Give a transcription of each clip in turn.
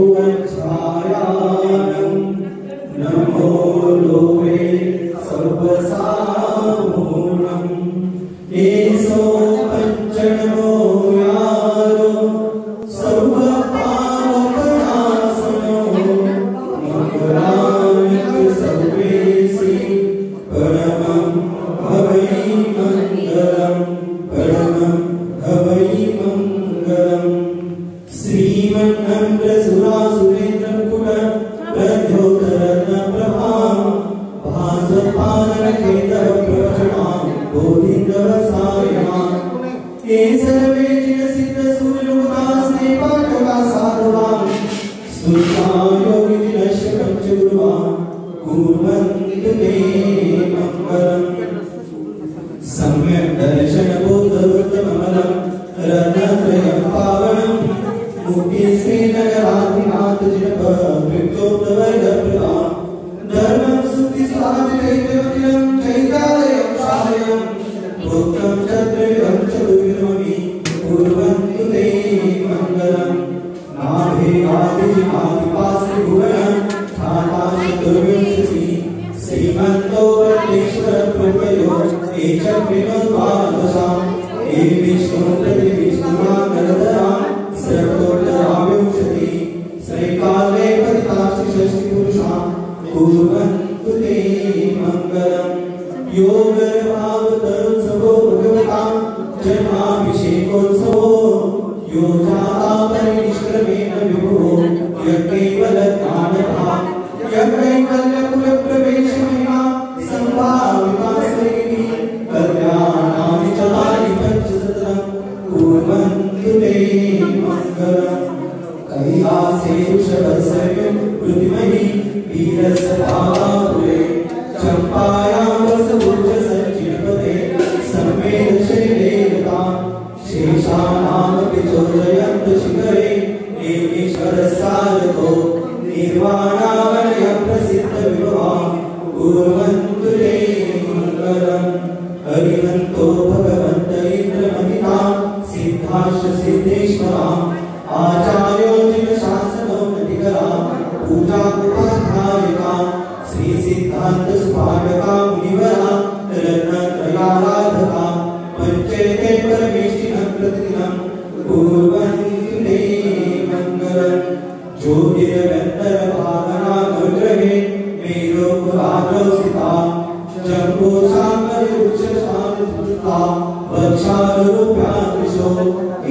उवच्छायानं नमो लोके सर्वसामूलं एसो पंचनमो यारो सर्वपापनाशनो मंगलानिक सर्वेसि परमं भवै मंगलम् परमं भवै मंगलम् श्रीमन्नंद सुरासुरेन्द्र कुल प्रद्योतरत्न प्रभां भासपालन केतव प्रभमां बोधिन्द्रवसायमां ये सर्वे जिन सिद्ध सूर्योदासे पाठका साधवां स्तुतायोगि जिनश्रवं च गुरुवां कुर्वन्तु ते मंगलम् सम्यक् दर्शन बोधवृत्तमलं रत्नत्रयं पावनं मुक्तिश्रीनगराधिनाथ जिनप विक्तोत्तवर्गप्रदां धर्मं सुखिसाधिकैकमतिलं चैतालयं शालयं भोक्तं चत्रिविधं चतुर्विधमपि कुर्वन्तु ते मङ्गलम् नाभे आदिजिनादिपास्त्रिभुवनं ठाता चतुर्विंशति श्रीमन्तो वट्टेश्वर प्रभयो एकविंशद्वादशाम् हे विष्णु प्रति विष्णुमानरधरां सर्वोत्तराविंशति श्रीकाले पतितास्ति षष्टि पुरुषां कुर्वन्तु ते मङ्गलम् योगभावतरुत्सवो भगवतां जन्माभिषेकोत्सवो यो जाता परिनिष्क्रमेण विभुः यज्ञैवलज्ञानभां यज्ञैवल्यकुलप्रवेशमहिमा सम्भाविताश्रेणी कल्याणानि चलानि पञ्चशतं कुर्वन्तु ते मङ्गलम् कैलासे वृषभस्यं पृथिवी वीरसभापुरे चम्पायां वसवोजसज्जिनपते संवेदशैलेरतां शेषानामपि चोदयन्त शिखरे नेमीश्वरसारतो निर्वाणावलयं प्रसिद्धविभवां कुर्वन्तु ते मङ्गलम् हरिवन्तो भगवन्त इन्द्रमहितां सिद्धाश्च सिद्धेश्वराम् आचार्यो जिनशासनो नतिकरां पूजाकुपाध्यायिकां श्रीसिद्धान्त सुपाठकां मुनिवरां रत्नत्रयाराधकां पञ्चैते परमेष्टिनं प्रतिदिनं कुर्वन्तु ते मङ्गलम् ज्योतिरवन्तरभावनागृहे मेरोपराग्रौ स्थितां जम्बूसागरवृक्षशालधृतां वक्षारूप्यादृशो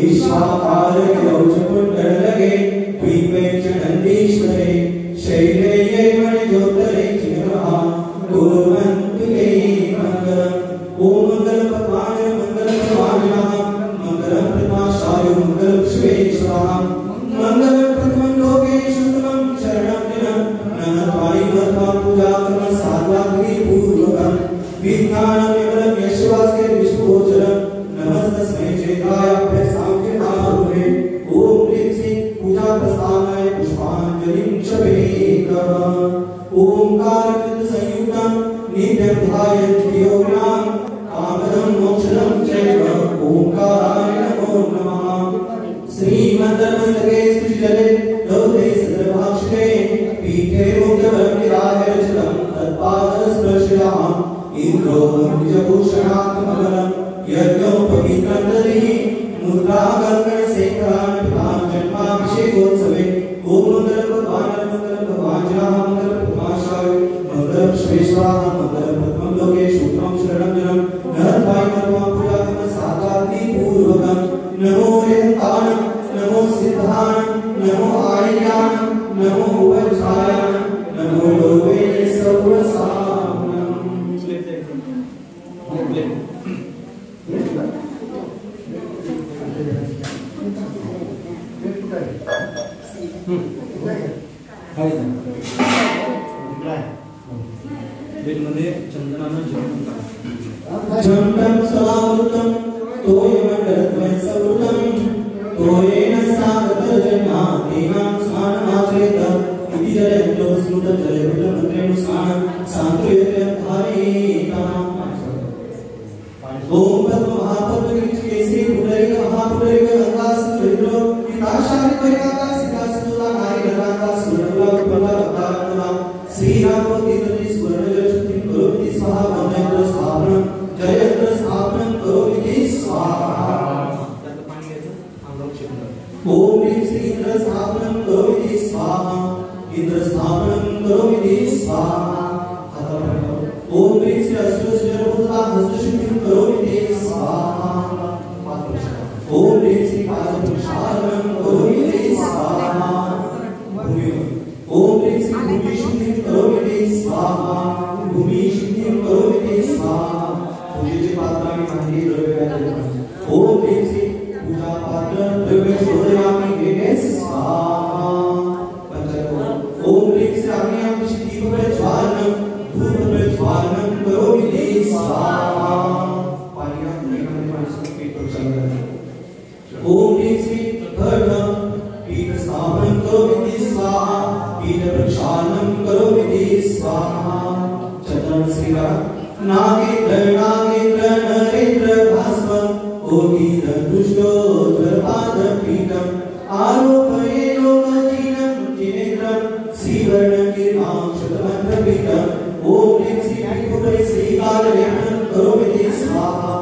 ईश्वाकारगिरौ च पुण्डरलगे द्वीपे च नन्दीश्वरे शैले ये मणिज्योतरे चिन्महां कुर्वन्तु ते मङ्गलम् ॐ मङ्गलपद्माय मङ्गलपद्माविनः मङ्गलं प्रत्माशाय मङ्गलपुष्पेश्वरः मङ्गलं प्रथमं लोकेषु उत्तमं शरणं दिनं नमत्वारि मत्वा पूजाकर्म सात्वाग्निपूर्वकं विज्ञानं विमलं यशवास्ते विष्णुगोचरं नमस्तस्मै चैत्रायाभ्यसां चिन्तारुहे ॐ ह्रीं श्रीं पूजाप्रस्थानाय पुष्पाञ्जलिं क्षपेकः ओंकारकृतसंयुक्तं नित्यं ध्यायन्ति योगिनां कामदं मोक्षदं चैव ओंकाराय नमो नमः श्रीमद्धर्मस्तके सुजले लौटे सदभाक्षणे पीठे मुक्तवर्णिरायरचितं तत्पादस्पर्शयाम् इंद्रो द्विजभूषणात्मकमलं यज्ञोपवीतं दधिः मुद्रागङ्गणशेखरान् पितां जन्माभिषेकोत्सवे ॐ मङ्गलं भगवान् मङ्गलं प्रथमाशाय मङ्गलं श्वेश्वराः मङ्गलं प्रथमं लोकेषु उत्तमं शरणं जनं नरद्वाय नमः पूजाकर्म सात्वाग्निपूर्वकं नमो यन्तानं नमो सिद्धानं नमो आर्यानं नमो उपच्छायानं नमो लोके सर्वसाम्नं चंदन सलावृतं तोयमण्डलद्वयं सवृतं तोयेन सागरजन्मादीनां स्नानमाचरेत इति जलयन्तो स्मृतजलभृतमन्त्रेण स्नानं सान्त्वयं धारयेताम् ॐ पद्ममहापद्मकेसरी पुंडरीक महापुंडरीक गंगासुरविद्रो पिताशारि परिवाका सिद्धासुला इंद्र स्थापनं करोमि स्वाहा ओम ह्रीं श्री अष्टसिद्धि हस्तसिद्धिं करोमि स्वाहा ओम ह्रीं श्री पादप्रक्षालनं करोमि स्वाहा ओम ह्रीं श्री भूमिशुद्धिं करोमि स्वाहा भूमिशुद्धिं करोमि स्वाहा पूजेचे पात्राणि मांडली द्रव्य ओम ह्रीं श्री पूजा पात्र द्रव्य शोधयामि हे स्वाहा पंचको ओम ह्रीं श्री अग्नियां सिद्धि प्रज्वालनं धूप प्रज्वालनं करोमि स्वाहा पाणिया निगम मानसिक पेट प्रक्षालन ओम ह्रीं श्री खड्ग पीठ स्थापनं करोमि स्वाहा पीठ प्रक्षालनं करोमि स्वाहा चतुर्थ श्रीका नागेन्द्र नागेन्द्र नरेन्द्र भास्वं ओगीर दुष्टो द्रपाद पीठं आरोपये लोकजीनं जिनेन्द्रं श्रीवर्ण गिरिमां शतमन्त्र पीठं ओम ह्रीं श्री पीठोपरि श्रीकाललेपनं करोमि स्वाहा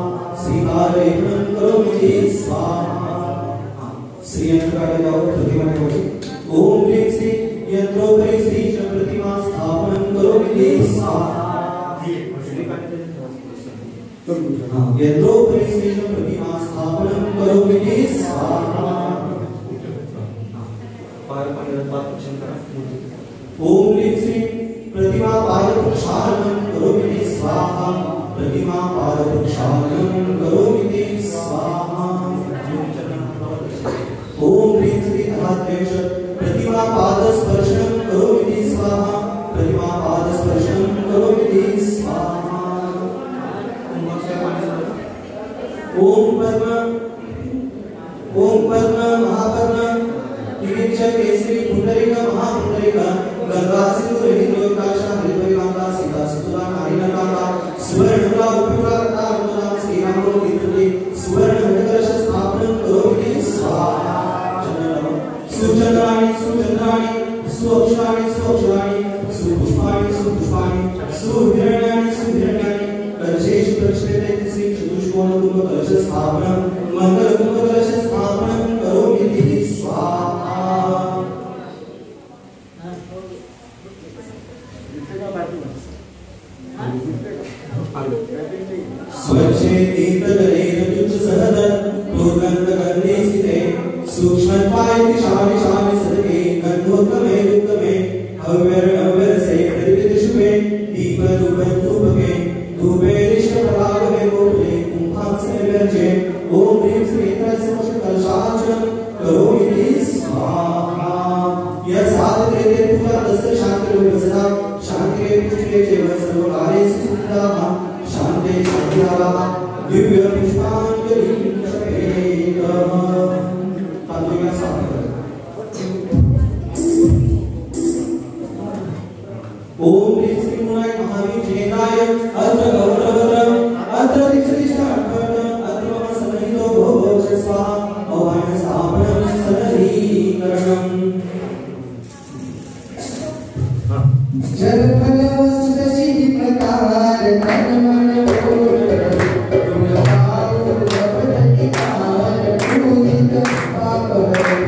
श्रीकाललेपनं करोमि स्वाहा श्री यंत्रकार्य जाओ प्रतिमा होती ओम ह्रीं श्री यंत्रोपरि श्री प्रतिमा स्थापनं करोमि स्वाहा यंत्रोपरि श्री प्रतिमा स्थापनं करोमि स्वाहा ओम ह्रीं श्री प्रतिमा पादप्रक्षालनं करोमि स्वाहा प्रतिमा पादप्रक्षालनं करोमि स्वाहा ओम ह्रीं श्री अनाध्यक्ष प्रतिमा पादस्पर्शनं करोमि स्वाहा प्रतिमा पादस्पर्शनं करोमि स्वाहा ओम पद्म महापद्म किरीच केसरी पुंडरीक महापुंडरीक गंगा सिंधु हिंदुकाशा हरिद्वैकांता सीता सुतला नारीनकांता सुवर्णुला उपयुला रता अनुला श्रीरामो विद्युते सुवर्ण हृदकलश स्थापनं करोमि स्वाहा सुचंद्राणि सुचंद्राणि सुअक्षराणि सुअक्षराणि सुपुष्पाणि सुपुष्पाणि सुहिरण्याणि सुहिरण्याणि कलशेषु प्रक्षेपते श्री चतुष्कोण कुंभ कलश स्थापनं मंगल कुंभ कलश स्थापनं करोमि स्वाहा स्वच्छे तीर्थजलेन सहद दुर्गन्धगन्धे स्थिते सूक्ष्मत्वाय शामि शामि सदके गन्धोत्तमे उत्तमे हव्यरसे प्रतिदिशुभे दीपधूपके धूपे ऋषभरागमे गोपले कुम्भांसे विरचे ओम ह्रीं श्री तस्मश कलशार्चनं करोमि स्वाहा यस्यादिते पूजा तस्य शान्तिरूपे सदा शान्तिरे पुष्पे चैव सर्वकार्येषु सिद्धाः शान्ते शान्तिः दिव्य पुष्पाञ्जलिं क्षपेतः तात्विक साधक ओम ह्रीं श्री मुनाय महावीर जयनाय अत्र गौरवरं अत्र दिक्षिष्टार्थं अत्र समहितो भोज स्वाहा अवान स्थापनं सनरीकरणम् जल फल वस्तुति प्रकार तन मन बोल गुणभाव भवति काल पूजित पाप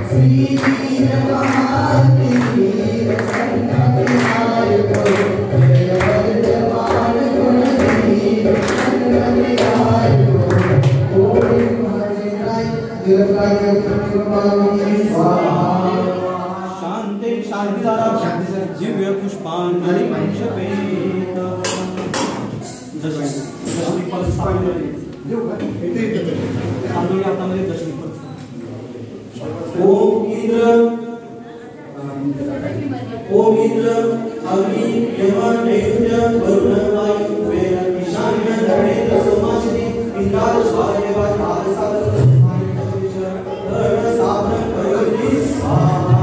श्री वीर महावीर संघाय को जय वर्धमान गुणधीर संघाय को ओम महाजनाय जलकाय प्रतिपावनी स्वाहा शांति शांति दिव्य पुष्पांजलि क्षपेत दशमी पर स्थापन ओम इंद्र अग्नि यम नैवेद्य वरुण वायु वेद ईशान्य धरणेन्द्र सोमाश्री इंद्राल स्वाय वाताल साधन धर्म स्थापनं करोमि स्वाहा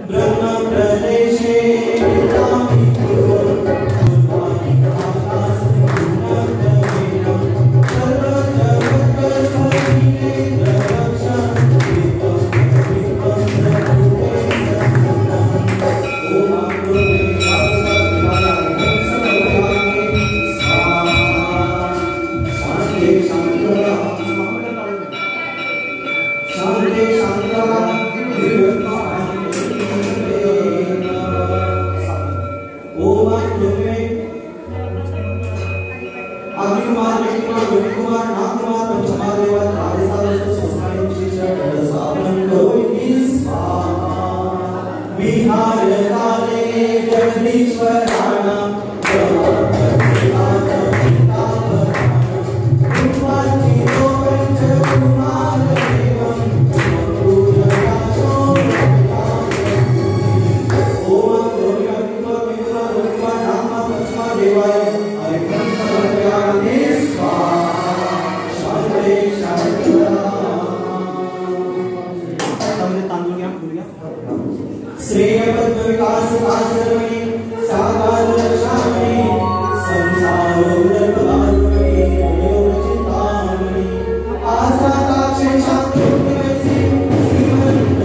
ब्रह्म प्रदेशे विद्यामि गुरुर्वाणी आकाश शांति शांति विहार काले जगदीश्वराणां श्रेय पद्म विकास आश्रमणि साकार रक्षामणि संसारोदरपदार्पणि योग चिंतामणि आस्था काक्षे शांति श्रीमन्नमतामणि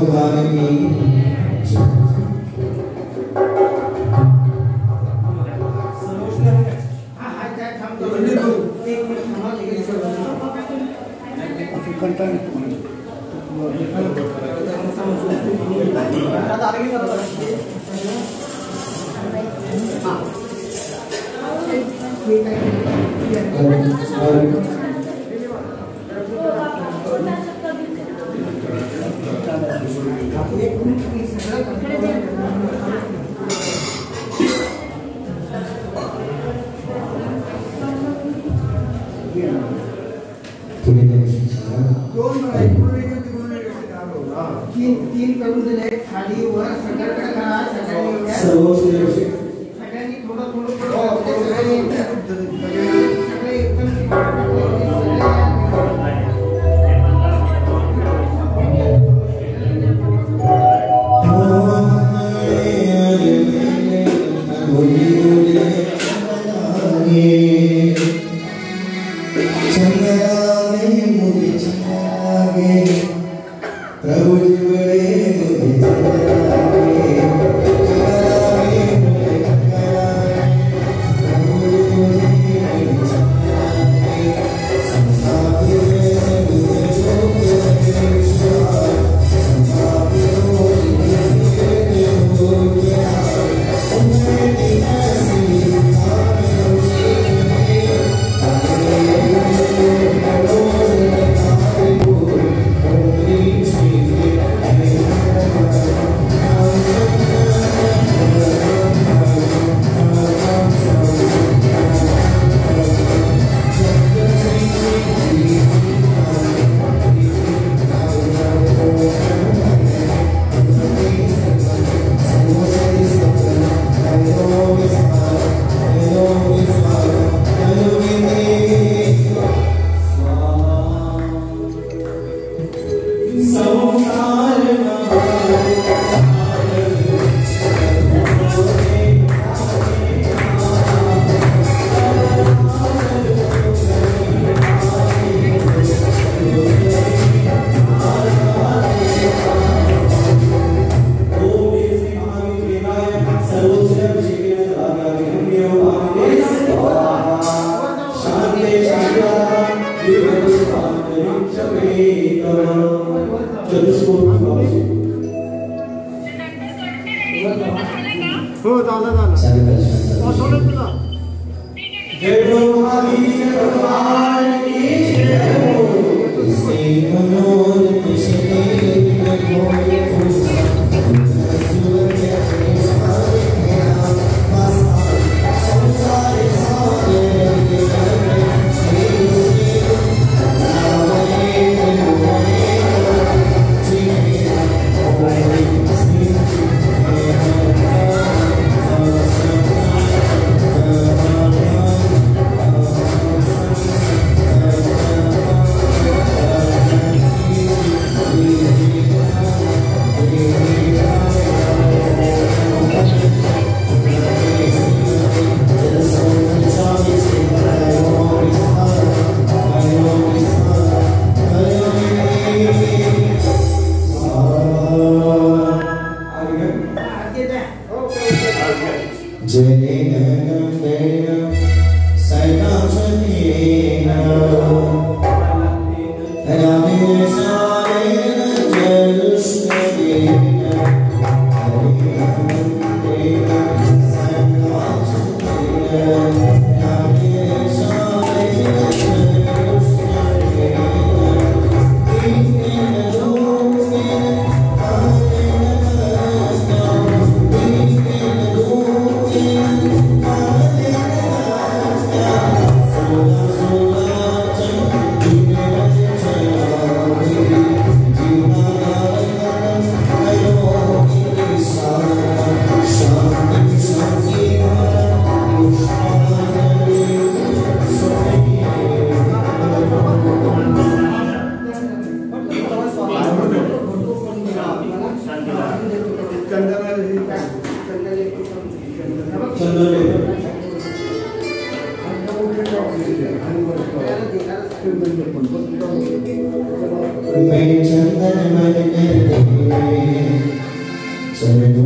भगवान की तीन करून दिले खाली वर सगळ्याकडे करा सगळ्यांनी सगळ्यांनी थोडं सगळे चंदन मन Why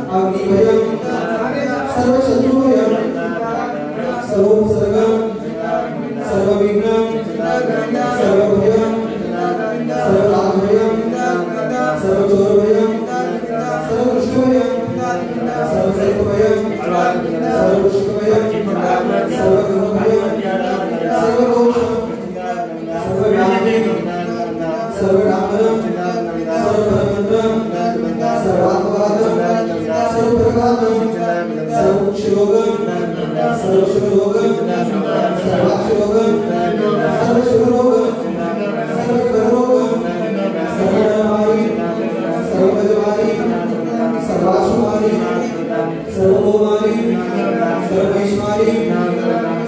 अग्निभयं सर्वशत्रुभयं सर्वोपसर्गं सर्वविघ्नं सर्वभयं सर्वलाभभयं सर्वचोरभयं सर्वदुष्टभयं सर्वसर्पभयं सर्ववृषभयं सर्वगृहभयं सर्वदोषं सर्वव्याधिं सर्वडामरं सर्वभरमन्त्रं सर्वात्मवादं सर्वप्रघातं सर्वक्षरोगं सर्वशुभरोगं सर्वाक्षरोगं सर्वशुभरोगं सर्वकरोगं सर्वधर्मारि सर्वगजमारि सर्वाशुमारि सर्वोमारि सर्वैश्मारि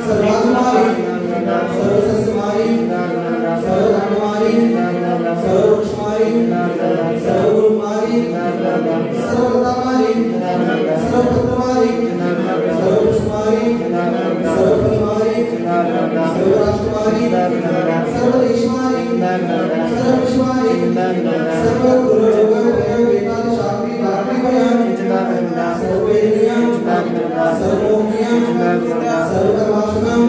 सर्वात्मारि सर्वसस्यमारि सर्वदानमारि सर्ववृक्षमारि सर्वगुणमारि सर्वलतामारि सर्वपत्रमारि सर्वपुष्पमारि सर्वफलमारि सर्वराष्ट्रमारि सर्वदेशमारि सर्वविश्वमारि सर्वगुरुवेदाशास्त्री धात्रिभयं सर्ववेदनीयं सर्वोज्ञं सर्वकर्माशकं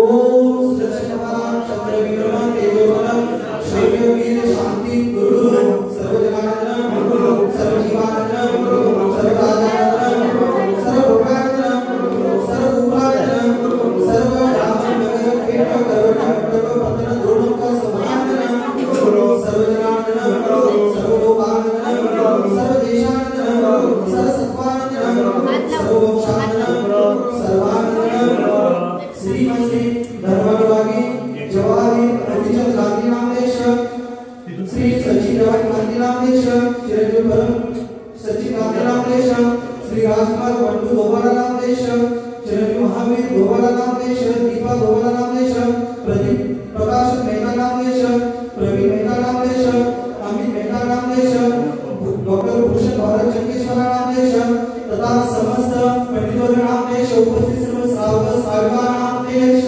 ओम सच्चिदानंद चंद्रविक्रमं तेजोवनं श्रीवीर शांति गुरु सर्वजनानंदं सर्वजीवानंदं सर्वराजानंदं सर्वभोगानंदं सर्वभूपानंदं सर्वराजनगर पेट गर्वपतन दोनों समानंदं सर्वजनानंदं सर्वलोकानंदं सर्वदेशानंदं सर्वसत्वानंदं सर्वमोक्षानंदं सर्वानंदं श्रीमती धर्मविभागी जवाहरी अतिचंद गांधी नामदेश श्री सचिन गांधी नामदेश चिरंजीव परम सचिन गांधी नामदेश श्री राजकुमार बंडू गोवाला नामदेश चिरंजीव महावीर गोवाला नामदेश दीपा गोवाला नामदेश प्रदीप प्रकाश मेहता नामदेश प्रवीण मेहता नामदेश अमित मेहता नामदेश डॉक्टर भूषण भारत चंकेश्वर नामदेश तथा समस्त पंडितों नामदेश उपस्थित सर्व श्रावक श्राविका नामदेश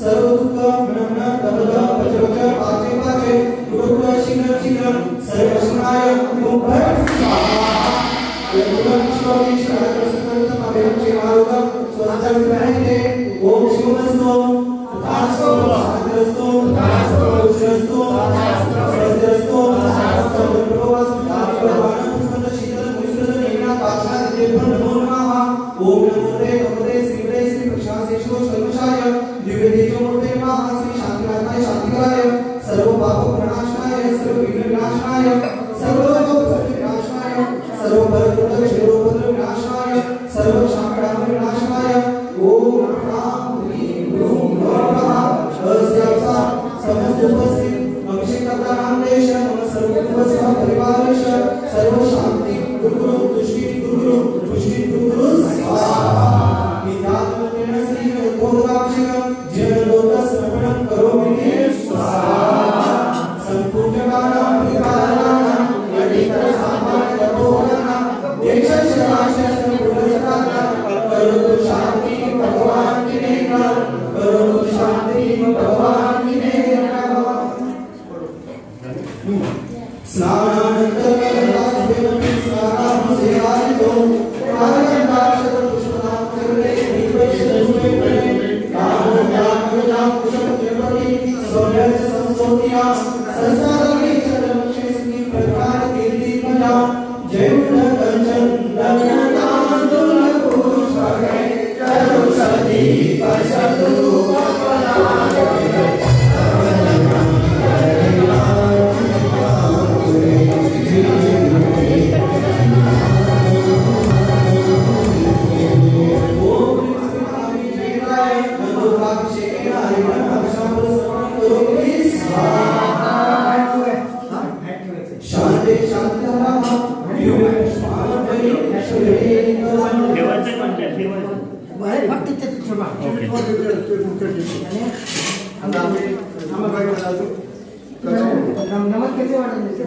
सर्व दुख विनम्र दबद पचवच पाचे पाचे गुरुकुल शीघ्र शीघ्र सर्वशनाय ओम भट स्वाहा यज्ञ विश्वोकी श्रावक संतम अभिषेक मार्ग स्वतंत्र विग्रहे ओम शिवमस्तो तथास्तु शांतिरस्तु तथास्तु उच्चरस्तु तथास्तु सत्यरस्तु तथास्तु प्रभुवस्तु भगवान पुष्पद शीतल मुनिसृत नेना काशा देव नमो नमः ओम नमो भगवते श्री श्री प्रशासेश्वर सर्वशाय दिव्य तेजोमूर्ते नमः श्री शांतिनाथाय शांतिकाय सर्व पाप प्रणाशनाय सर्व विघ्न विनाशनाय सर्व लोक विनाशनाय सर्व परलोक शिरोपद्र विनाशनाय सर्व शांकडाम विनाशनाय ओम राम ह्रीं ओम नमः अस्यासा समस्त उपस्थित अभिषेक करता नामदेश नमः सर्व उपस्थित परिवारश सर्व शांति गुरु तुष्टि गुरु पुष्टि गुरु स्वाहा विद्यात्मकेन श्री उद्बोधाभिषेकं जयलोकसमर्पणं करोमि स्वाहा संपूर्णकानां विकाराणां यदितर सामान्यतपोहनां देशशराशस्य पुरस्कारां करोतु शांति भगवान की नेत्र करोतु शांति भगवान की नेत्र स्नानानन्तरं स्नानं सेवायतो आनन्दाक्षत पुष्पदां चरणे दीपशतुमे कामोद्यामोदां पुष्पतिर्पति सौर्यं संस्तोत्या संसारके चरमक्षेस्मि प्रकार कीर्ति मजा जय कंचन दमनतांदुल पुष्पके चरु सती पशतु शांति शांति नमक कैसे वाढायचे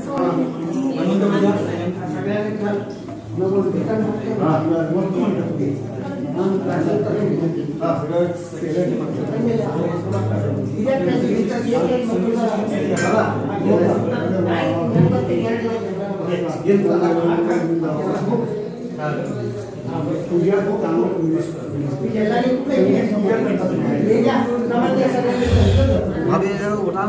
पूजा को काम जैसा नहीं कुछ नहीं ले जा समझ जैसा अभी उठा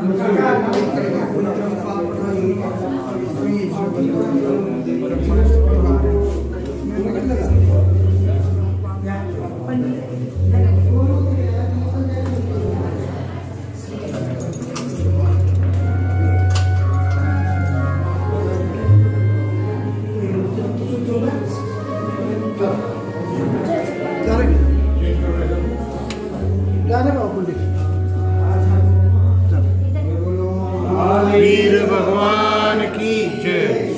वीर भगवान की जय।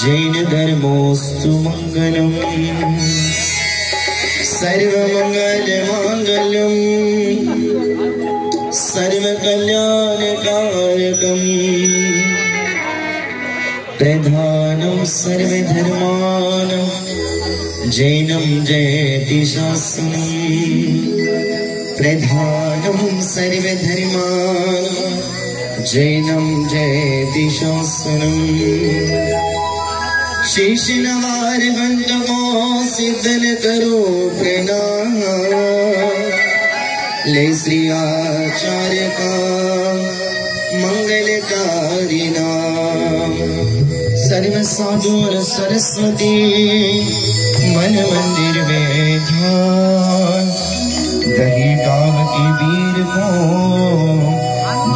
जैन धर्मोस्तु मंगलम सर्वमंगल मांगल्यम सर्वकल्याणकारकम प्रधानं सर्वधर्माणां जैनं जयति शासनं प्रधानं सर्वधर्माणां जैनं जयति शासनं शेष नवार हंतको सिद्धन करो प्रणाम ले श्री आचार्य का मंगलकारी नाम सर्व साधु और सरस्वती मन मंदिर में ध्यान दही गांव की वीर को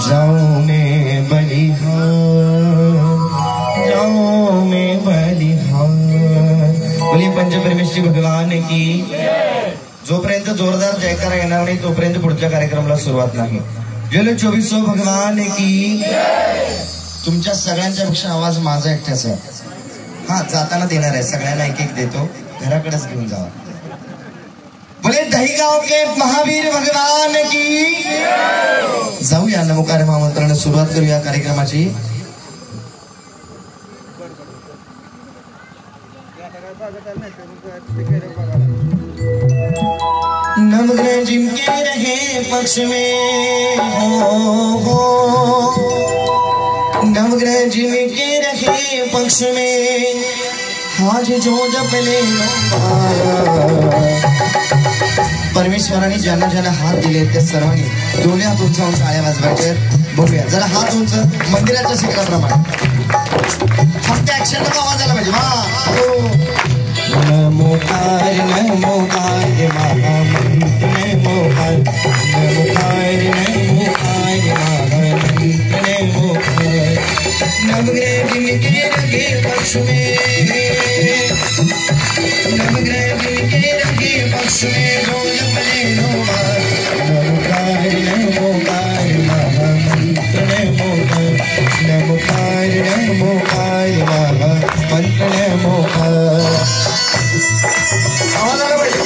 जाओ में बलिहार जाओ में बलिहार। बोलिए पंच परमेश्वरी भगवान की। जोपर्यंत जोरदार जयकारा येणार नाही तोपर्यंत पुढच्या कार्यक्रमाला सुरुवात नाही। गेलो 24 भगवान की। तुमच्या सगळ्यांच्या पेक्षा आवाज माझा एकट्याचा आहे। हा जाताना देणार आहे सगळ्यांना एक एक देतो घराकडेच घेऊन जावा। बोले दहीगाव के महावीर भगवान की। जाऊया नमोकार महामंत्राने सुरुवात करूया कार्यक्रमाची। नवग्रह जिनके रहे पक्ष में हो नवग्रह जिनके रहे पक्ष में आज जो जपले परमेश्वराने ज्यांना ज्यांना हात दिले त्या सर्वांनी दोन्ही हात उंचावून टाळ्या वाजवायचे। बघूया जरा हात उंच मंदिराच्या शिखराप्रमाणे फक्त ऍक्शन नको आवाज आला पाहिजे। नमोकार नमोकार महामंत्र नमोकार नमोकार नमोकार महामंत्र नमोकार नवग्रह जिनके रंगे पक्ष में नवग्रह जिनके रंगे पक्ष में जो जपले नमोकार नमोकार नमोकार महामंत्र नमोकार नमोकार नमोकार महामंत्र नमोकार। आवाज आला पाहिजे।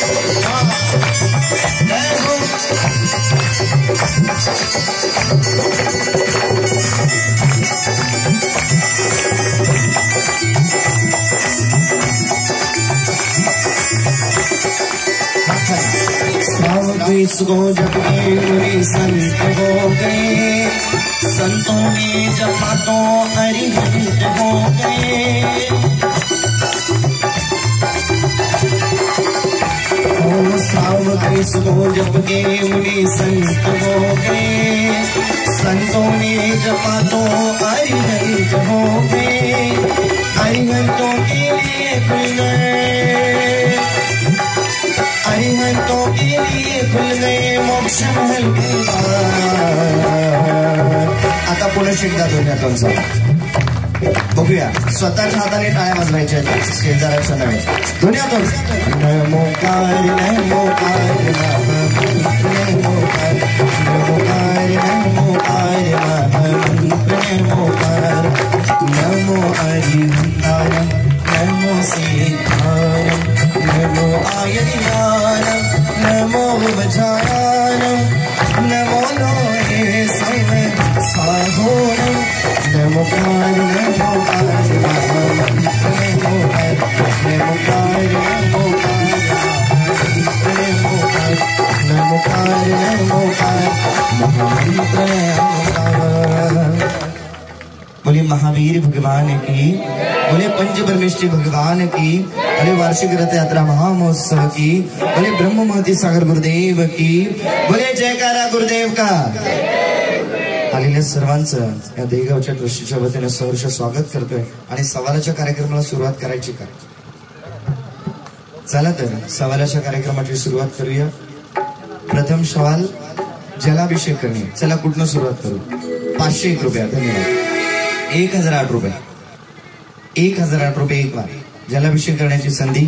इसको जब मुनि संत हो गए संतों ने जपा तो अरिहंत हो गए। इसको जब के मुनि संत हो गए संतों ने जपा तो अरिहंत हो गए। अरिहंतों के लिए खुल गए अरिहंतों के लिए खुल गए मोक्ष महल के द्वार। आता पुन्हा एकदा दोन्ही बघूया स्वतःच्या हाताने टाळ्या वाजवायच्या शेजाऱ्याच्या नव्हे दोन्ही हातून नमोकार नमोकार नमोकार नमोकार नमोकार नमोकार नमो हरिहंतारम नमो सीतारम नमो आयर्यानम नमो उपचारानम नमो लोहे सर्व साधोरम नमोकार नमोकार नमोकार नमोकार नमोकार नमोकार नमोकार महामंत्र नमोकार। बोले महावीर भगवान की। बोले पंच परमेश्वरी भगवान की। बोले वार्षिक रथ यात्रा महामहोत्सव की। बोले ब्रह्म महती सागर गुरुदेव की। बोले जयकारा गुरुदेव का। आलेल्या सर्वांचं या देगावच्या ट्रस्टीच्या वतीने सहर्ष स्वागत करतोय आणि सवालाच्या कार्यक्रमाला सुरुवात करायची का। चला तर सवालाच्या कार्यक्रमाची सुरुवात करूया। प्रथम सवाल जलाभिषेक करणे। चला कुठनं सुरुवात करू। 501 रुपया। धन्यवाद। 1008 रुपये 1008 रुपये एक बार जलाभिषेक करण्याची संधी।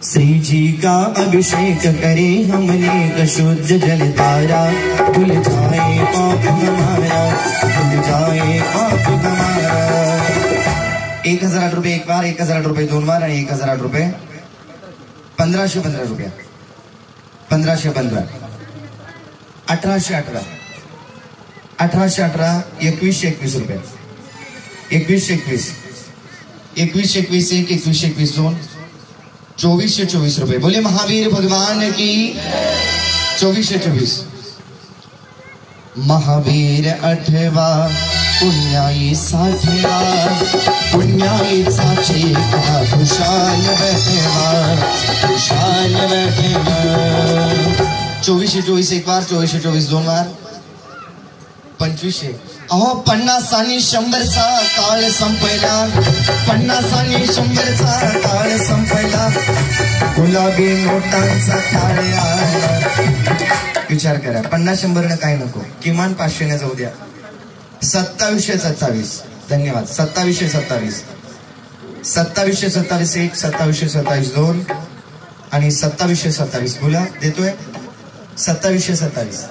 श्री जी का अभिषेक करे हमने का शुद्ध जल तारा भूल जाए पाप हमारा भूल जाए पाप हमारा। 1008 रुपये एक बार, 1008 रुपये दोन बार आणि 1008 रुपये 1515 रुपया, 1515, 1818, 1818, 2121 रुपये, 2121, 2121 एक, 2121 दोन, 2424 रुपये. बोले महावीर भगवान की. 2424. महावीर 8वा, पुण्याई 6वा, पुण्याईचा चेका खुशाल बैठवा, खुशाल बैठवा. 2424 एक बार, 2424 दोन बार, 2500. अहो 50 आणि 100चा काळ संपला, 50 आणि 100चा काळ संपला, गुलाबी नोटांचा काळ आला. विचार करा, 50-100 काय नको, किमान 500 जाऊ द्या. 2727. धन्यवाद. 2727, 2727 एक, 2727 दोन आणि 2727. बोला, देतोय 2727.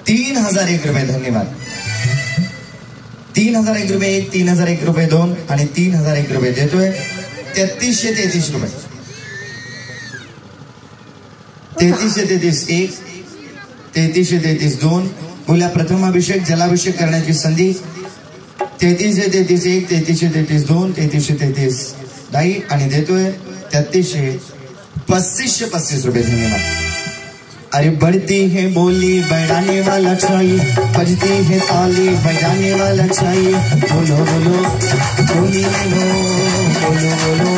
3001 रुपये. धन्यवाद. 3001 रुपये एक, 3001 रुपये दोन आणि 3001 रुपये देतोय. 3333 रुपये. 3333 एक, 3333 दोन. बोला, प्रथमाभिषेक जलाभिषेक करण्याची संधी. 3333 एक, 3333 दोन, 3333 दाई आणि देतोय 3335 रुपये. धन्यवाद. अरे बढ़ती है बोली बढ़ाने वाला चाहिए, बजती है ताली बजाने वाला चाहिए. बोलो बोलो बोलो बोलो.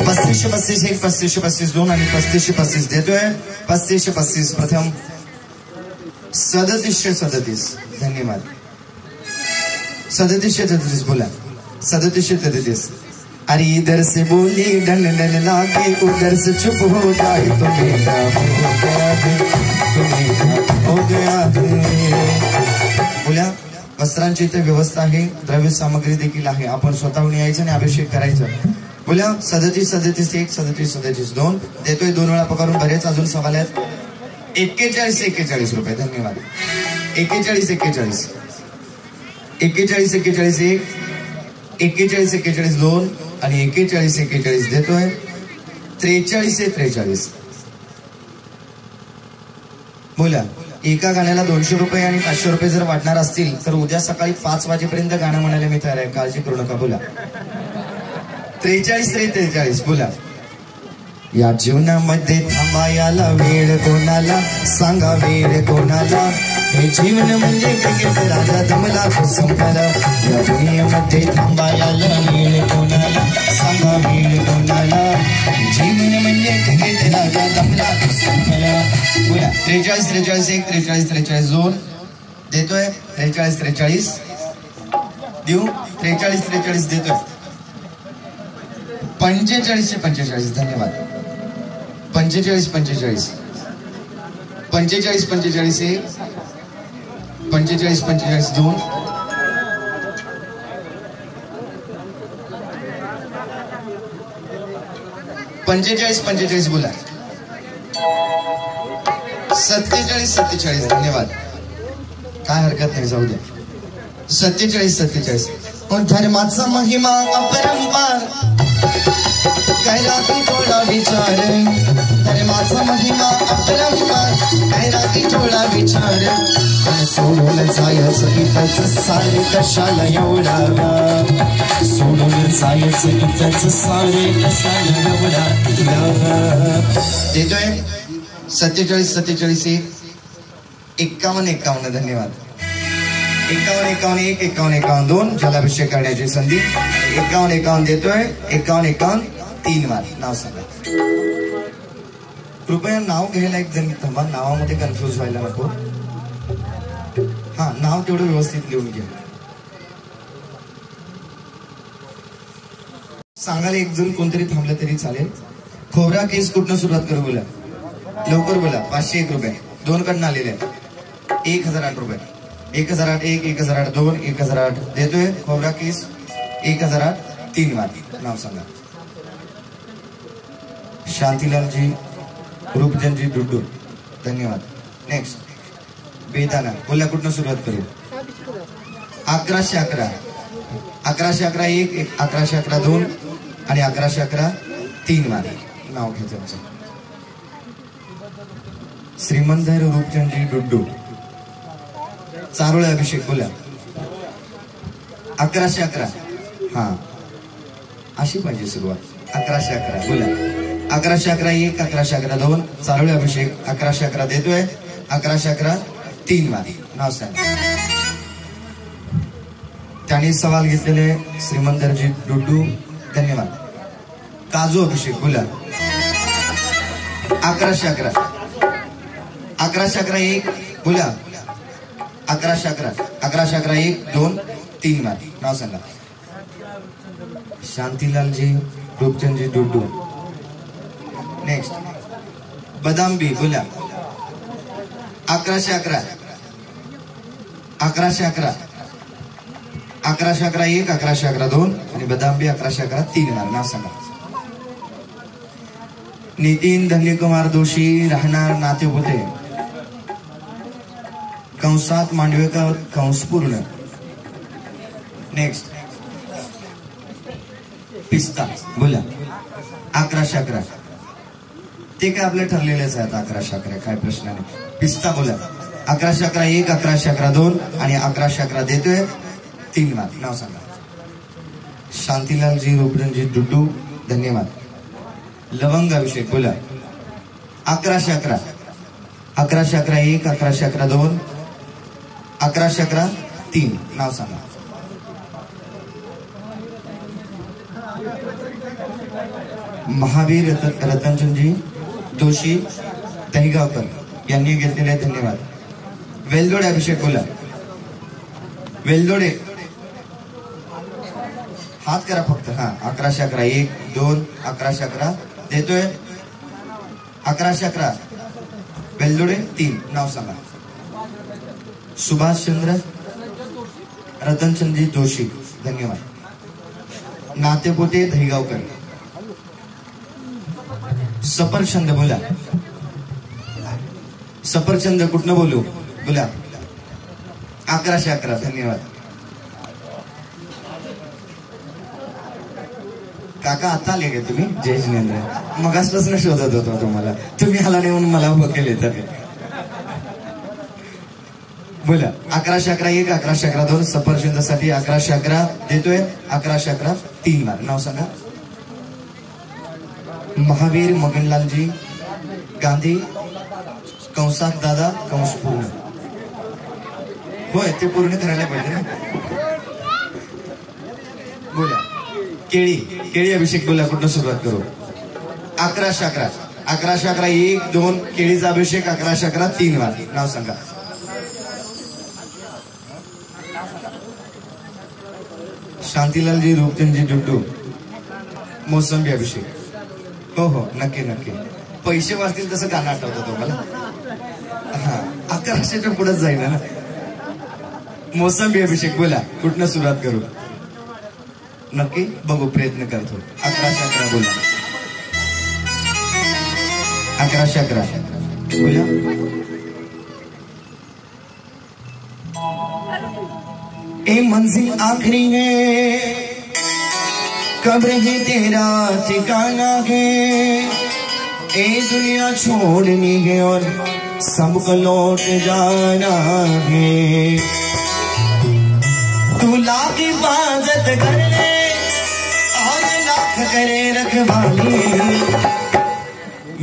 3535 एक, 3535 दोन आणि 3535 देतोय. 3535 प्रथम. 3737. धन्यवाद. 3737 बोला. 3737. अरे इधर से बोली डन डन लागे, उधर से चुप हो जाए तो मेरा हो गया. बोला, वस्त्रांची इथे व्यवस्था आहे, द्रव्य सामग्री देखील आहे. आपण स्वतःहून यायचं आणि अभिषेक करायचं. बोला, 3737 एक, 3737 दोन देतोय. दोन वेळा पकडून बरेच अजून सवाल आहेत. 4141 रुपये. धन्यवाद. 4141, 4141 एक, 4141 दोन आणि 4141 देतोय. 4343. बोला, एका गाण्याला 200 रुपये आणि 500 रुपये जर वाटणार असतील तर उद्या सकाळी 5 वाजेपर्यंत गाणं म्हणायला मी तयार आहे. काळजी करू नका. बोला, 4343. बोला, या जीवनामध्ये थांबायला वेळ कोणाला, सांगा वेळ कोणाला. हे जीवन म्हणजे क्रिकेट, राजा दमला तो संपला. या दुनियेमध्ये थांबायला वेळ कोणाला, सांगा वेळ कोणाला. जीवन म्हणजे क्रिकेट, राजा दमला तो संपला. बोला, 4343 एक, 4343 दोन देतोय. 4343 देऊ. 4343 देतोय. 4545. धन्यवाद. 4545, 4545 एक, 4545 दोन, 4545. बोला, 4747. धन्यवाद. काय हरकत नाही, जाऊ द्या. 4747. धर्माचा महिमा अपरंपार, काय राखी थोडा विचार. धर्माचा महिमा अपरंपार, काय राखी थोडा विचार. सोडून जायचं इथंच सारे कशाला एवढा, सोडून जायचं इथंच सारे कशाला एवढा. देतोय 4747 एक, 5151. धन्यवाद. 5151 एक, 5151 दोन जलाभिषेक करण्याची संधी. 5151 देतोय. 5151 3 वार. नाव सांगा. कृपया नाव घ्यायला एक जण थांबा, नावामध्ये कन्फ्युज व्हायला नको. हा, नाव तेवढं व्यवस्थित लिहून घ्या. सांगायला एक जण कोणतरी थांबलं तरी चालेल. खोबरा केस कुठनं सुरुवात करू. बोला, लवकर बोला. 501 रुपये दोन कडनं आलेले आहेत. 1008 रुपये. 1008 एक, 1008 दोन, 1008 देतोय. खोबरा केस 1008 3 वार. नाव सांगा. शांतीलालजी, रूपजनजी डुड्डू. धन्यवाद. नेक्स्ट बेदाना. बोला, कुठनं सुरुवात करू. 1111 1111 1 1111 2 आणि 1111 3 वारी नाव घ्यायचं त्यांचं. श्रीमंत रूपचंदजी डुड्डू चारोळे अभिषेक बोला 1111 हा अशी पाहिजे सुरुवात 1111 बोला 1111 1 1111 2 चारोळे अभिषेक 1111 देतोय 1111 3 वारी नाव सांग. त्यांनी सवाल घेतलेले श्रीमंतजी डुड्डू धन्यवाद. काजू अभिषेक बोला 1111 1111 1 बोला 1111 1111 1 2 3 वारी नाव सांगा. शांतीलालजी रूपचंदजी डुड्डू. नेक्स्ट बदामबी बोला 1111 1111 1111 1 1111 2 आणि बदामबी 1111 3 वारी नाव सांगा. नितीन धन्यकुमार दोशी राहणार नातेपुते कंसात मांडवेकर कंस पूर्ण. नेक्स्ट पिस्ता बोला 1111 ते काय आपले ठरलेलेच आहेत 1111 काय प्रश्न नाही. पिस्ता बोला 1111 1 1111 2 आणि 1111 देतोय 3 वारी नाव सांगा. शांतीलालजी रूपचंदजी डुड्डू धन्यवाद. लवंग अभिषेक बोला 1111 1111 1 1111 2 1111 3 नाव सांगा. महावीर रतनचंदजी दोशी दहिगावकर यांनी घेतलेले धन्यवाद. वेलदोडे अभिषेक बोला वेलदोडे हात करा फक्त हा 1111 1 2 1111 देतोय 1111 वेलदोडे 3 नाव सांगा. सुभाष चंद्र रतनचंदजी जोशी धन्यवाद. नातेपोते दहिगावकर. सफरचंद बोला सफरचंद कुठनं बोलू बोला 1111 धन्यवाद. काका आता आले का तुम्ही जय जिनेंद्र मगासपासून शोधत होतो तुम्हाला तुम्ही आला नाही म्हणून मला उभं केले तर बोला 1111 1 1111 2 सफरचंदसाठी 1111 देतोय 1111 3 वारी नाव सांगा. महावीर मगनलालजी गांधी कंसात दादा कंस पूर्ण होय ते पूर्ण करायला पाहिजे ना. बोला केळी केळी अभिषेक बोला कुठं सुरुवात करू 1111 1111 1 2 केळीचा अभिषेक 1111 3 वारी नाव सांगा. शांतीलालजी रूपचंदजी डुड्डू मोसंबी अभिषेक हो हो नक्की नक्की. पैसे वाचतील तसं गाणं आठवतं तुम्हाला हा 1100च्या पुढेच जाईल ना. मोसंबी अभिषेक बोला कुठनं सुरुवात करू नक्की बघू प्रयत्न करतो. 1111 बोला 1111 बोला. ए मंजिल आखिरी है कब्र ही तेरा ठिकाना है. ए दुनिया छोड़नी है और सबको लौट जाना है. तू लाख हिफाजत कर ले और लाख करे रखवाली.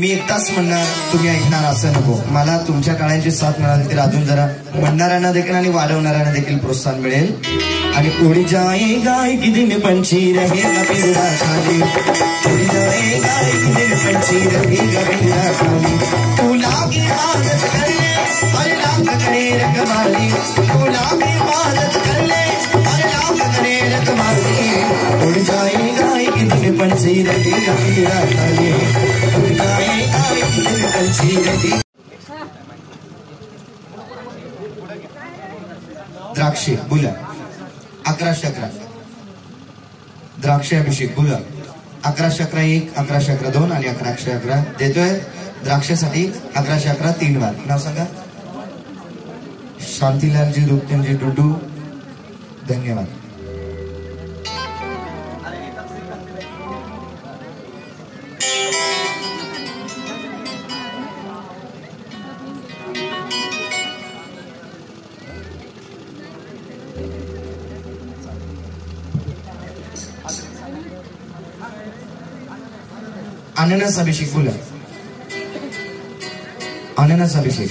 मी एक तास म्हणणार तुम्ही ऐकणार असं नको. मला तुमच्या काळांची साथ मिळाली तर अजून जरा म्हणणाऱ्यांना देखील आणि वाढवणाऱ्यांना देखील प्रोत्साहन मिळेल. आणि उड़ी जाएगा एक दिन पंछी रहेगा पिंजरा खाली. उड़ी जाएगा एक दिन पंछी रहेगा पिंजरा खाली. तू लाख हिफाजत कर ले और लाख करे रखवाली. तू लाख हिफाजत कर ले और लाख करे रखवाली. उड़ जाएगा एक दिन पंछी रहेगा पिंजरा खाली. उड़ जाएगा एक दिन पंछी रहेगा. द्राक्षे बोला 1111 द्राक्षे अभिषेक बोला 1111 1 1111 2 आणि 1111 देतोय द्राक्षेसाठी 1111 3 वारी नाव सांगा. शांतीलालजी रूपचंदजी डुड्डू धन्यवाद। अननस अभिषेक बोला, अननस अभिषेक,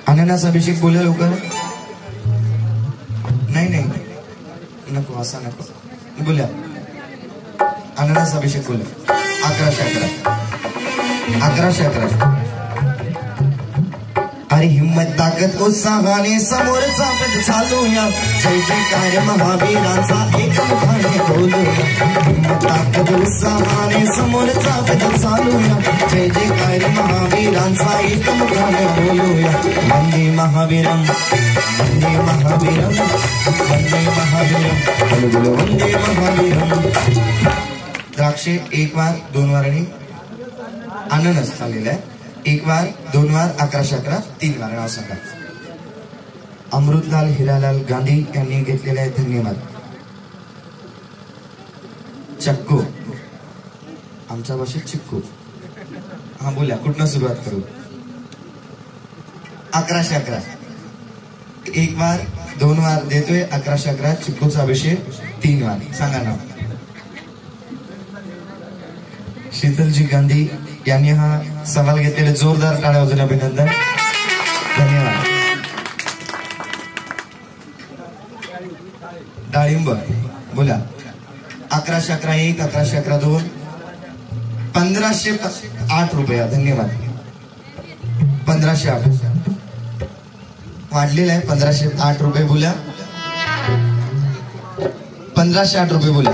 अननस अभिषेक बोला लवकर। नाही नाही नको, असा नको बोला, अननस अभिषेक बोला। 1111 अरे हिम्मत ताकद उत्साहाने समोर चालूया, जय जयकार महावीरांचा एक मुखाने बोलूया। हिम्मत ताकद उत्साहाने समोर चालूया, जय जयकार महावीरांचा एक मुखाने बोलूया। वंदे महावीरम, वंदे महावीरम, वंदे महावीरम, बोलो वंदे महावीरम। द्राक्षे 1 वार 2 वार आणि अननस चाललेलं आहे। 1 वार 2 वार 1111 3 वार नाव सांगा। अमृतलाल हिरालाल गांधी यांनी घेतलेले आहे, धन्यवाद। चक्कू, आमच्या भाषेत चिक्कू, हा बोला, कुठनं सुरुवात करू? 1111 1 वार 2 वार देतोय, 1111 चिक्कूचा अभिषेक 3 वार सांगा नाव। शीतलजी गांधी यांनी हा सवाल घेतलेले, जोरदार टाळ्या वाजून अभिनंदन, धन्यवाद। डाळिंब बोला, 1111 1111 1508 रुपया, धन्यवाद। 1508 वाढलेला आहे, 1508 रुपये बोला, 1508 रुपये बोला,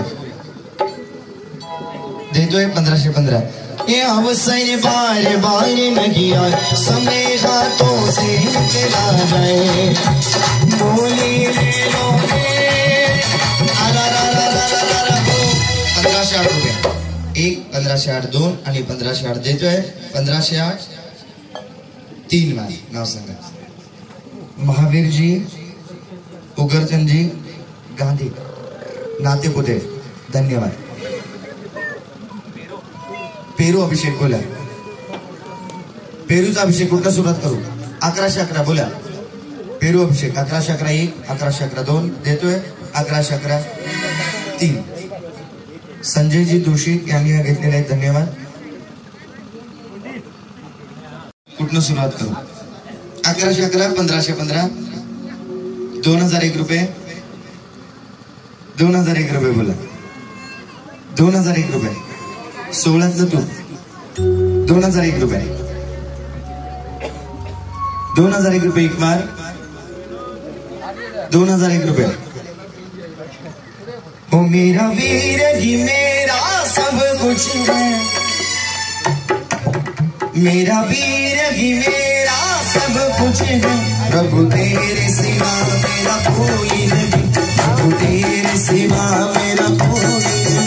देतोय 1515। ये अवसर बार बार नहीं आए, समय हाथों से निकला जाए, बोली ले लो 1508 रुपये, 1 1508 2 आणि 1508 देतोय, 1508 3 वार नाव सांगा। महावीरजी उगरचंदजी गांधी नातेपुते, धन्यवाद। पेरू अभिषेक बोला, पेरूचा अभिषेक कुठला सुरुवात करू? 1111 बोला, पेरू अभिषेक 1111 1 1111 2 देतोय, 1111 3। संजयजी दोशी यांनी हा घेतलेला आहे, धन्यवाद। कुठनं सुरुवात करू? 1111 1515 2001 रुपये, 2001 रुपये बोला, 2001 रुपये 16तलं तू, 2001 रुपये, 2001 रुपये 1 वार, 2001 रुपये। ओ मेरा वीर ही मेरा सब कुछ है, मेरा वीर ही मेरा सब कुछ है, प्रभु तेरे सिवा मेरा कोई नहीं, प्रभु तेरे सिवा मेरा कोई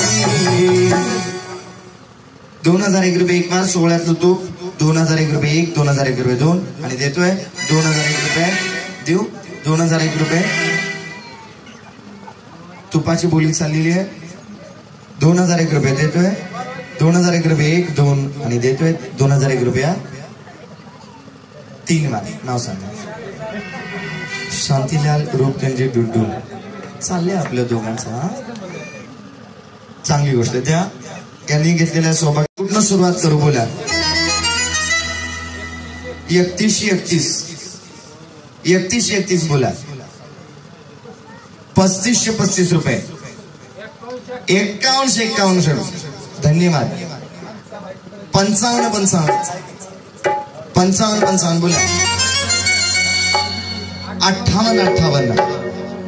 नहीं। 2001 रुपये 1 वार, 16तलं तूप, 2001 रुपये 1 2001 रुपये 2 आणि देतोय 2001 रुपये, देऊ 2001 रुपये। तुपाची बोली चाललेली आहे, 2001 रुपये देतोय, 2001 रुपये 1 2 आणि देतोय 2001 रुपया 3 वार नाव सांगा। शांतीलाल रूपचंदजी डुडू चालले आपल्या दोघांचा, चांगली गोष्ट त्या यांनी घेतलेल्या सौभाग्य। कुठनं सुरुवात करू बोला? 3131 बोला, 3535 रुपये, 51 धन्यवाद। 55 बोला,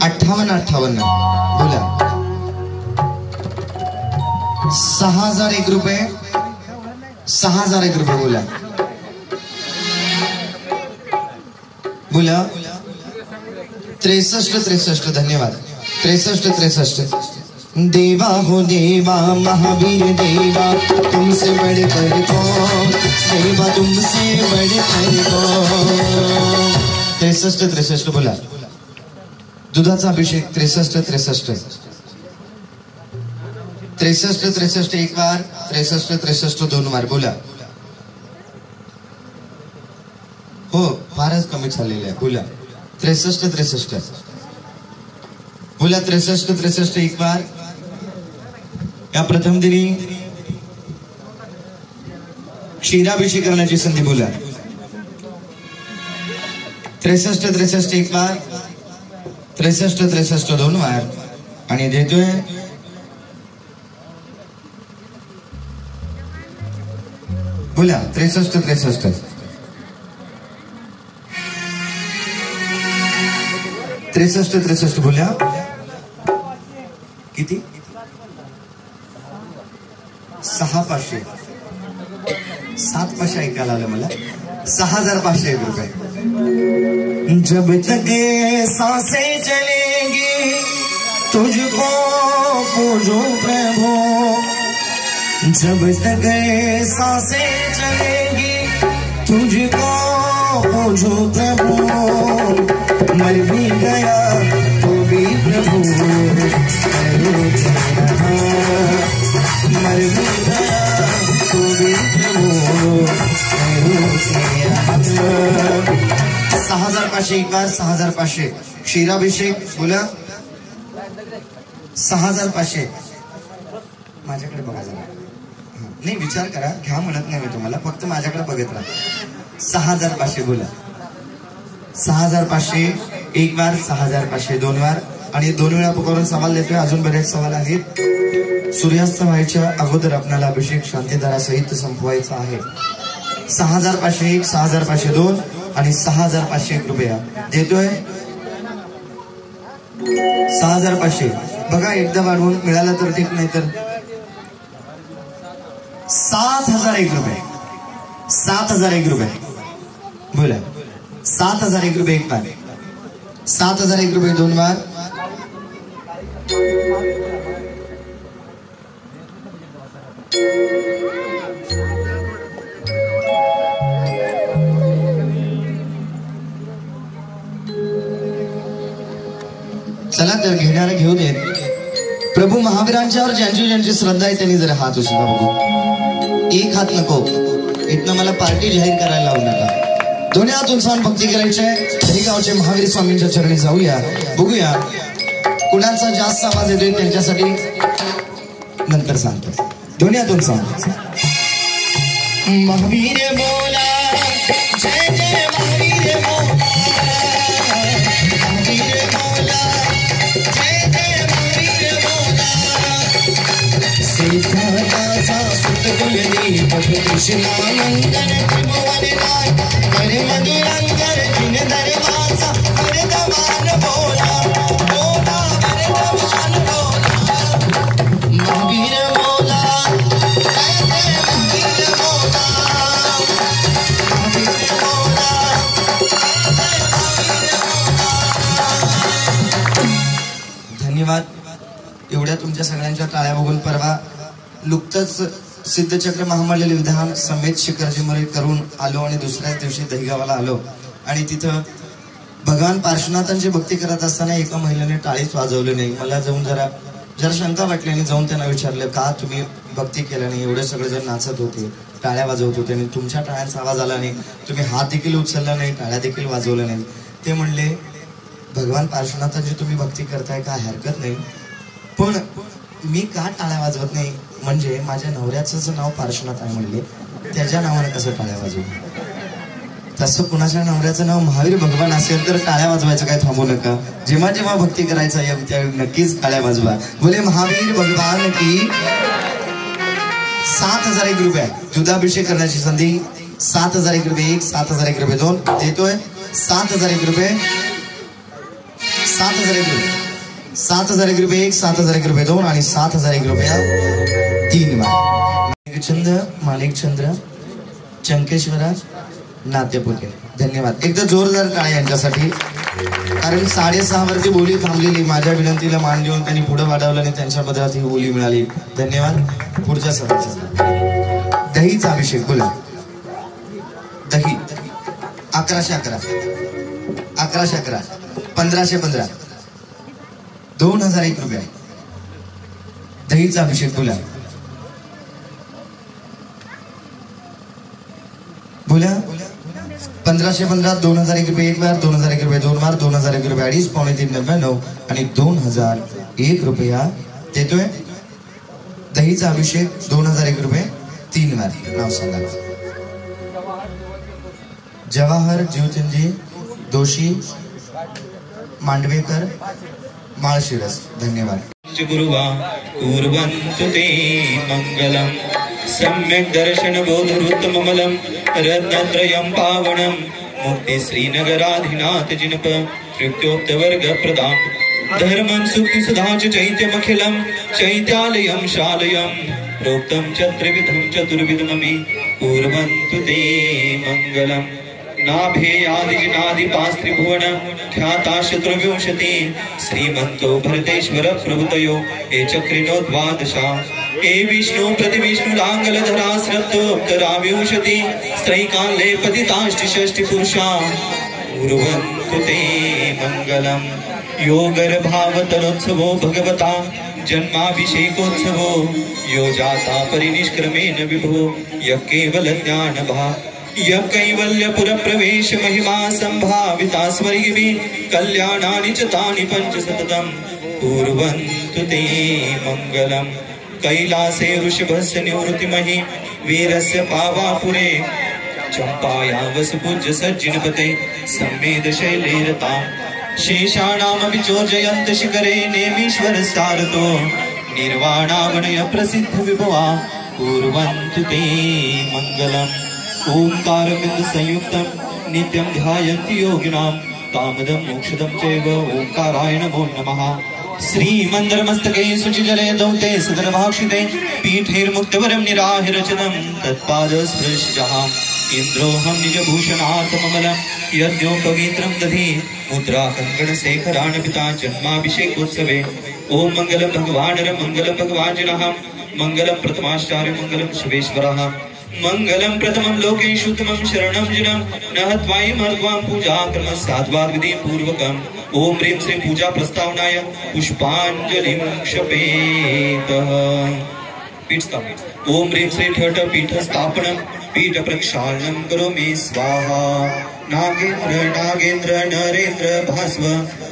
58 बोला, 6001 रुपये, 6001 रुपये बोला, बोला 63 धन्यवाद। 63 देवा हो देवा, महावीर देवा, तुमसे बढ़कर कौन, देवा तुमसे बढ़कर कौन। 63 बोला, दुधाचा अभिषेक 63 63 63 63 एक बार 63 63 दोन बार बोला. हो फारच कमी चाललेलं आहे. बोला 63 63 बोला 63 63 एक बार. या प्रथम दिनी क्षीराभिषेक करण्याची संधी. बोला 63 63 एक बार 63 63 दोन बार. आणि देतोय बोला 63 63 63 63 बोला. किती 6500 7,500 ऐकायला आलं मला. 6,500 रुपये. जब तक सांसें चलेंगी तुझको पूजो प्रभु. जब तक सांसें चलेंगी तुझको पूजो प्रभु. मर भी गया तो भी प्रभु मर भी गया तो भी प्रभु 6,500 एक बार 6,500 क्षीराभिषेक. बोला 6,500. माझ्याकडे बघा जरा. नाही विचार करा, घ्या म्हणत नाही मी तुम्हाला, फक्त माझ्याकडे बघत राहा. 6,500 बोला. 6,500 एक बार 6,500 दोन बार. आणि दोन वेळा पुकारून सवाल देतोय. अजून बरेच सवाल आहेत. सूर्यास्त व्हायच्या अगोदर आपल्याला अभिषेक शांतीदारासहित संपवायचा आहे. 6,500 एक 6,500 दोन आणि 6,500 रुपया देतोय. 6,500 बघा. एकदा वाढवून मिळालं तर ठीक, नाही तर 7,001 रुपये. 7,001 रुपये बोला. 7,001 रुपये एक बार. 7,001 रुपये दोन बार. चला तर घेणारा घेऊ देत. प्रभू महावीरांच्यावर ज्यांची ज्यांची श्रद्धा आहे त्यांनी जरा हात उचला बघू. एक हात नको, इथनं मला पार्टी जाहीर करायला लावू नका. दोन्ही हात उंचावून भक्ती करायची आहे. तरी गावचे महावीर स्वामींच्या चरणी जाऊया, बघूया कुणाचा जास्त आवाज येतोय त्यांच्यासाठी नंतर सांगतो. दोन्ही हात उंचावून महावीर बोला, जय जय महावीर बोला. महावीर बोला, जय जय महावीर बोला. सीताचा सुत कुलनी पग कृष्णानंदन त्रिभुवननाय करे मधुरंगर जिन दरवासा वरदमान बोला. बोला वरदमान बोला. महावीर बोला, जय जय महावीर बोला. महावीर बोला, जय महावीर बोला. धन्यवाद. एवढ्या तुमच्या सगळ्यांच्या टाळ्या बघून परवा नुकतंच सिद्धचक्र महामंडळ विधान समेत शिखरजीमरी करून आलो आणि दुसऱ्याच दिवशी दहीगावाला आलो. आणि तिथं भगवान पार्श्वनाथांची भक्ती करत असताना एका महिलेने टाळीच वाजवली नाही. मला जाऊन जरा शंका वाटली आणि जाऊन त्यांना विचारलं, का तुम्ही भक्ती केलं नाही? एवढे सगळेजण नाचत होते, टाळ्या वाजवत होते आणि तुमच्या टाळ्यांचा आवाज आला नाही, तुम्ही हात देखील उचलला नाही, टाळ्या देखील वाजवल्या नाही. ते म्हणले, भगवान पार्श्वनाथांची तुम्ही भक्ती करताय काय हरकत नाही, पण मी का टाळ्या वाजवत नाही? म्हणजे माझ्या नवऱ्याचं नाव पार्श्वनाथ आहे म्हणले, त्याच्या नावाने कसं टाळ्या वाजवू? तसं कुणाच्या नवऱ्याचं नाव महावीर भगवान असेल तर टाळ्या वाजवायचं काय थांबू नका. जेव्हा जेव्हा भक्ती करायचं या त्यावेळी नक्कीच टाळ्या वाजवा. बोले महावीर भगवान की. 7,001 रुपये दुधाभिषेक करण्याची संधी. 7,001 रुपये एक 7,001 रुपये दोन देतोय. 7,001 रुपये 7,001 रुपये 7,001 रुपये एक 7,001 रुपये दोन आणि 7,001 रुपया तीन बार. माणिकचंद्र चंकेश्वराज नाट्यपुते. धन्यवाद. एकदा जोरदार टाळ्या यांच्यासाठी. कारण 6:30 वरती बोली थांबलेली, माझ्या विनंतीला मान देऊन त्यांनी पुढे वाढवलं आणि त्यांच्या बदलात ही बोली मिळाली. धन्यवाद. पुढच्या सदस्य दहीचा अभिषेक. बोला दही. 1111 1111 1515 2001 रुपये दहीचा अभिषेक बोला बोला 1515 2001 रुपये एक बार 2001 रुपये दोन बार 2001 रुपये 2.5 पावणे 3 99 आणि 2001 रुपया देतोय दहीचा अभिषेक 2001 रुपये 3 बार नाव सांगा जवाहर जीवचंदजी दोषी मांडवेकर माळशिरस धन्यवाद गुरुवा कुर्वन्तु ते मंगलम सम्यक् दर्शन बोधरुत्तममलम रत्नत्रयं पावनम मुक्ति श्रीनगराधिनाथ जिनप तृप्त्योक्तवर्ग प्रदाम धर्मं सुक्ति सुधा चैत्यमखिलं चैत्यालयं शालयं प्रोक्तं च त्रिविधं चतुर्विधमपि कुर्वन्तु ते मंगलम नाभेयादिजिनादिपास्त्रिभुवन ख्याता शत्रुविंशति श्रीमन्तो भरतेश्वर प्रभुतयो ए चक्रिणो द्वादशा ए विष्णु प्रतिविष्णुरांगलधरा श्रद्धोक्तराविंशति स्त्रैकाले पतिताष्टि पुरुषा कुर्वन्तु ते मंगलम् यो गर्भावतरोत्सवो भगवता जन्माभिषेकोत्सवो यो जाता परिनिष्क्रमेण विभो यः केवल ज्ञानभा यः कैवल्यपुर प्रवेश महिमा संभाविता स्वर्गिभिः कल्याणानि च तानि पंच सततं कुर्वन्तु ते मंगलम् कैलासे ऋषभस्य निवृत्तिमहि वीरस्य पावापुरे चम्पायां वसुपूज्य सज्जनपते सम्मेद शैलेरता शेषाणामपि चोर्जयन्त शिखरे नेमीश्वर सारतो निर्वाणावनय प्रसिद्ध विभवा कुर्वन्तु ते मंगलम् ओंकार बिंद संयुक्तम नित्यं ध्यायन्ति योगिनां कामदं मोक्षदं चैव ओंकाराय नमो नमः श्रीमन्दरमस्तके शुचिजले दौते सदरभाक्षिते पीठैर्मुक्तवरं निराहिरचनं तत्पादस्पृशजहां इन्द्रोऽहं निजभूषणार्थममलं यद्योपवित्रं दधि मुद्रा कङ्कणशेखराणपिता जन्माभिषेकोत्सवे ओम मंगलम भगवान् मंगलम भगवान् जिनः मंगलम प्रथमाचार्य मंगलम शिवेश्वरः मंगलम प्रथमं लोकेषु उत्तमं शरणं जिनं न हत्वाय मर्त्वां पूजा क्रम साध्वाद विधि पूर्वकम् ओम ह्रीं श्री पूजा प्रस्तावनाय पुष्पांजलिं क्षपेतः ओम ह्रीं श्री ठठ पीठ स्थापनं पीठ प्रक्षालनं करोमि स्वाहा नागेन्द्र नागेन्द्र नरेन्द्र भास्व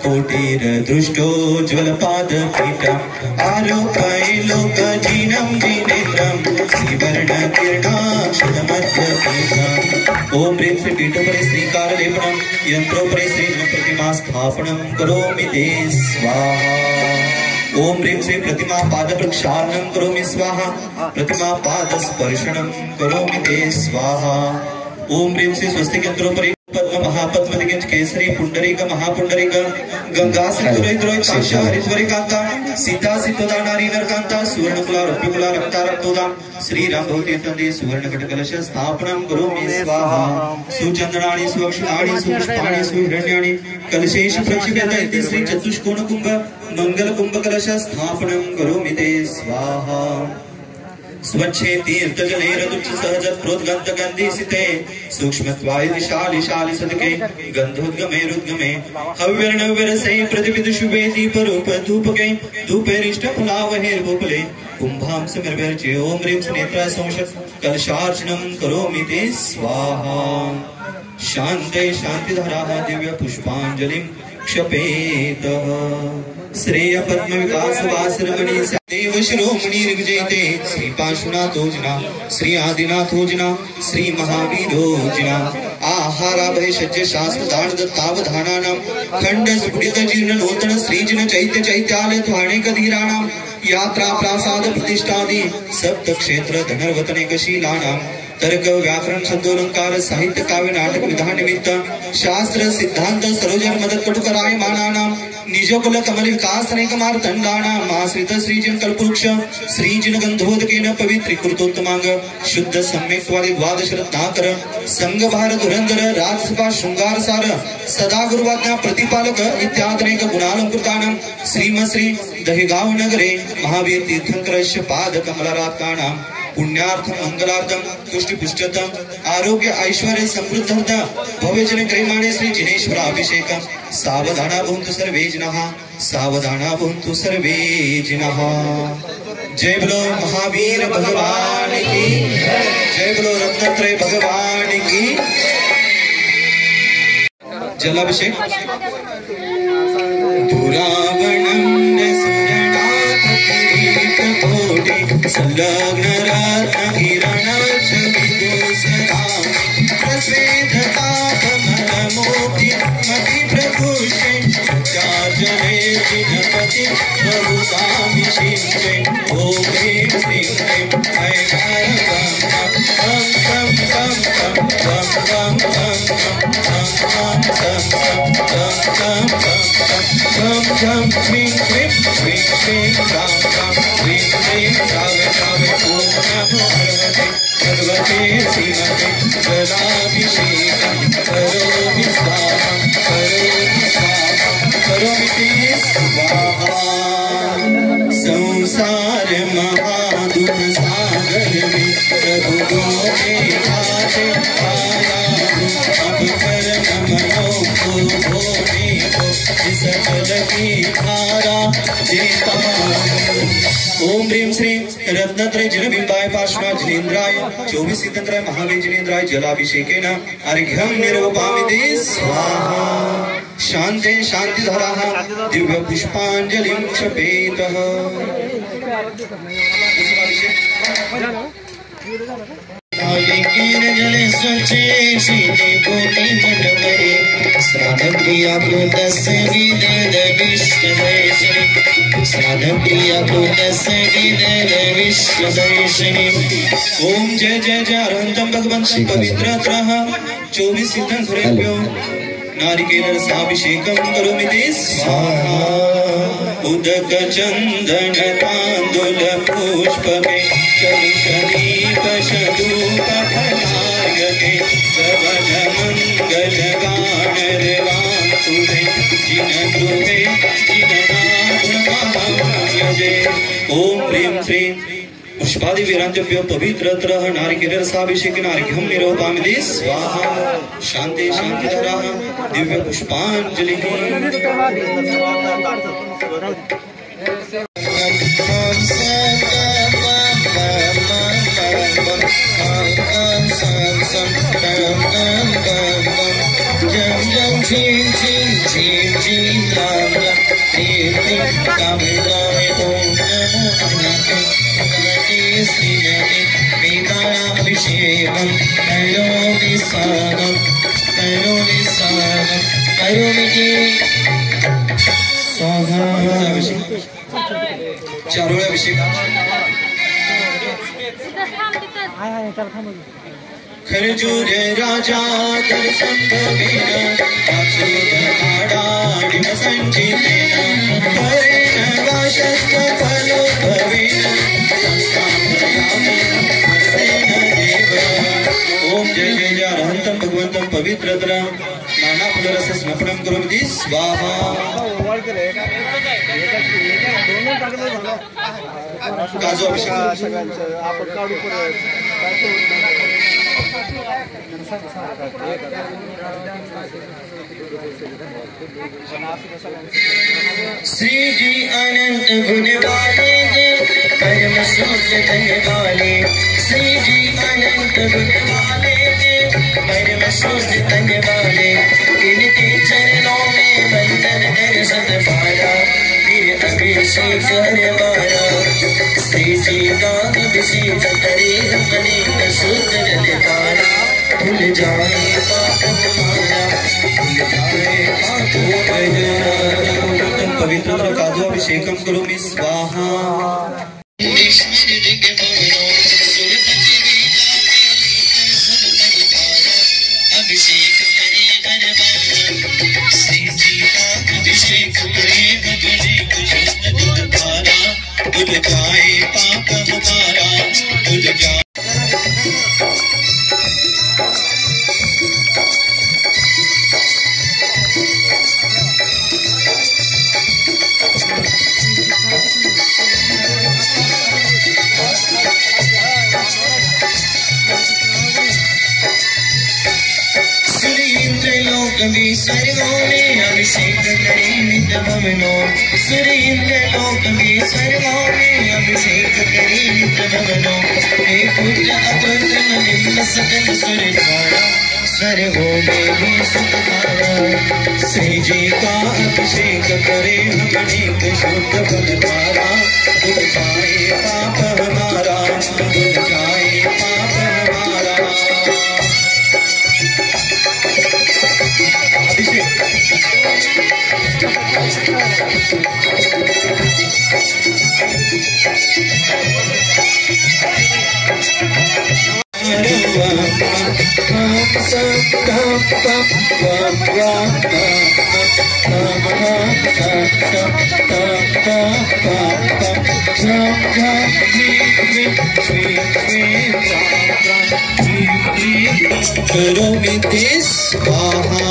कोटिर दृष्टोज्ज्वल पाद पीठम् आरोपय लोक जीनं जिनेन्द्रं श्रीवर्ण किरणाक्षरमध्य पीठम् ओम ह्रीं श्री पीठोपरि श्रीकार लेपनं यन्त्रोपरि श्री प्रतिमा स्थापनं करोमि ते स्वाहा ओम ह्रीं श्री प्रतिमा पाद प्रक्षालनं करोमि स्वाहा प्रतिमा पाद स्पर्शनं करोमि ते स्वाहा ओम ह्रीं श्री स्वस्तिक यंत्रोपरि पद्म महापद्म दिग्गज केसरी पुंडरीक महापुंडरीक गंगा सिंधुरोहित हरिद्वरिकांता सीता सितोदा नारी नरकांता सुवर्णकुला रुप्यकुला रक्ता रक्तोदा श्री राम भवतीर्थंदे सुवर्ण कटकलश स्थापनं करोमि स्वाहा सुचंदनानि सुअक्षराणि सुपुष्पाणि सुहिरण्याणि कलशेषु प्रक्षिप्यते श्री चतुष्कोण कुंभ मंगल कुंभ कलश स्थापनं करोमि ते स्वाहा स्वच्छे तीर्थ जले रतुच्च सहज प्रोद्गंध गंधिसिते सूक्ष्मत्वाय विशालिशालि सदके गंधोद्गमे रुद्गमे हव्यर्णव्यरसे प्रतिविद शुभे दीपरूप धूपके धूपेरिष्ट फलावहेर्भूपले कुंभां समर्वर्च्य ओम ह्रीं नेत्रा संशत कलशार्चनं करोमि ते स्वाहा शान्ते शान्तिधाराः दिव्य पुष्पांजलिं क्षपेतः श्रेय पद्म विकास वासरमणि देव शिरोमणि ऋग्जयते श्री पार्श्वनाथोजना श्री आदिनाथोजना श्री महावीरोजना आहाराभय सज्ज शास्त्र दान दत्तावधानानां खंड स्फुटित जीर्ण नूतन श्रीजन चैत्य चैत्यालय ध्वाणिक धीराणां यात्रा प्रासाद प्रतिष्ठादि सप्त क्षेत्र धनर्वतनेक शीलानां तर्क व्याकरण शब्दोलंकार साहित्य काव्य नाटक विधान निमित्त शास्त्र सिद्धांत सरोजन मदत कटुकराय मानानां निजकुल कमल विकास अनेकमार्तंडानां आश्रित श्रीजन कल्पवृक्ष श्रीजन गंधोदकेन पवित्रीकृतोत्तमांग शुद्ध सम्यक्त्वादि द्वादश रत्नाकर संघ भारत धुरंधर राजसभा शृंगार सार सदा गुरुवाज्ञा प्रतिपालक इत्यादनेक गुणालंकृतानां श्रीमश्री दहिगांव नगरे महावीर तीर्थंकरस्य पाद कमलरात्कानां पुण्यार्थम मंगलार्थम पुष्टि पुष्टतम आरोग्य ऐश्वर्य समृद्धता भव्यजन गरिमाणे श्री जिनेश्वर अभिषेकम सावधाना भवन्तु सर्वे जनाः सावधाना भवन्तु सर्वे जनाः। जय बोलो महावीर भगवान की जय बोलो रत्नत्रय भगवान की। जलाभिषेक संलग्न रत्न किरण मोती मति प्रभुषे जले जिनपति बहुताभिषेके ओम ह्रीं श्रीं क्लीं ऐं भगवते श्रीमते जलाभिषेकं करोमि स्वाहा करोमि स्वाहा करोमि स्वाहा। संसार महादुख सागर में प्रभु को देखा आया हूँ अब कर नमनो को भोले को सकल की धारा देता हूँ। ओम ह्रीं श्रीं रत्नत्रय जलबिंबाय पार्श्वनाथ जिनेन्द्राय 24 सिद्धंत्राय महावीर जिनेन्द्राय जलाभिषेकेन अर्घ्यं निरूपयामि ते स्वाहा। शान्ते शान्तिधरः दिव्य पुष्पाञ्जलिं क्षपेतः। जले स्वच्छे शीते कोटि मनमरे स्नान प्रिया को दस विदद विश्व दर्शनी स्नान प्रिया को दस विदद विश्व दर्शनी। ओम जय जय जय अरहंतम भगवन्तं पवित्रत्रः 24 सिद्धंत्रेभ्यो नारिकेल रसाभिषेकं करोमि ते स्वाहा। उदक चंदन तांदूल पुष्पके शरीफ शदूप फलार्घ्ये कवच मंगल गानर वासुदे जिन दुहे जिननाथ महायजे। ओम ह्रीं श्रीं पुष्पादि विरांजभ्यो पवित्रत्रः नारिकेल रसाभिषेकेन अर्घ्यं निरूपयामि ते स्वाहा। शान्ति शान्तिधरः दिव्य पुष्पाञ्जलिः। अभिषेकं करोमि स्वागं करोमि स्वागं करोमि स्वाहा। चारोळे अभिषेक खरजूर राजा तर संभवेन अच्युतकाडाडिम संचितेन हरेण वाशस्व फलोद्भवेन संस्थापयामि हर्षेण देव। ओम जय जय जय अरहंतं भगवन्तं पवित्रतरं नाना फलरस स्मरणं करोमि ते स्वाहा। काजू अभिषेक श्री जी अनंत गुण वाले परम शुद्ध धन वाले श्री जी अनंत गुण वाले परम शुद्ध धन वाले इनके चरणों में वंदन दर्शन पाया फिर अभिषेक करवाया। श्री जी का अभिषेक करे अपने शुद्ध रतकारा भूल जाए पाप हमारा भूल जाए पाप हमारा। पवित्र काजू अभिषेकं करोमि स्वाहा। अभिषेक करे अभिषेक करे भूल जाए पाप हमारा भूल जाए। भी स्वर्गों में अभिषेक करे नित्य भवनों सुर इंद्र लोक भी स्वर्गों में अभिषेक करे नित्य भवनों हे पुत्र अपुत्र निम्न सकल सुर द्वारा स्वर्गों में भी सुखधारा श्री जी का अभिषेक करे हम अनेक शुद्ध फल द्वारा धुल जाए पाप हमारा धुल जाए पाप हमारा अभिषेक करोमि ते स्वाहा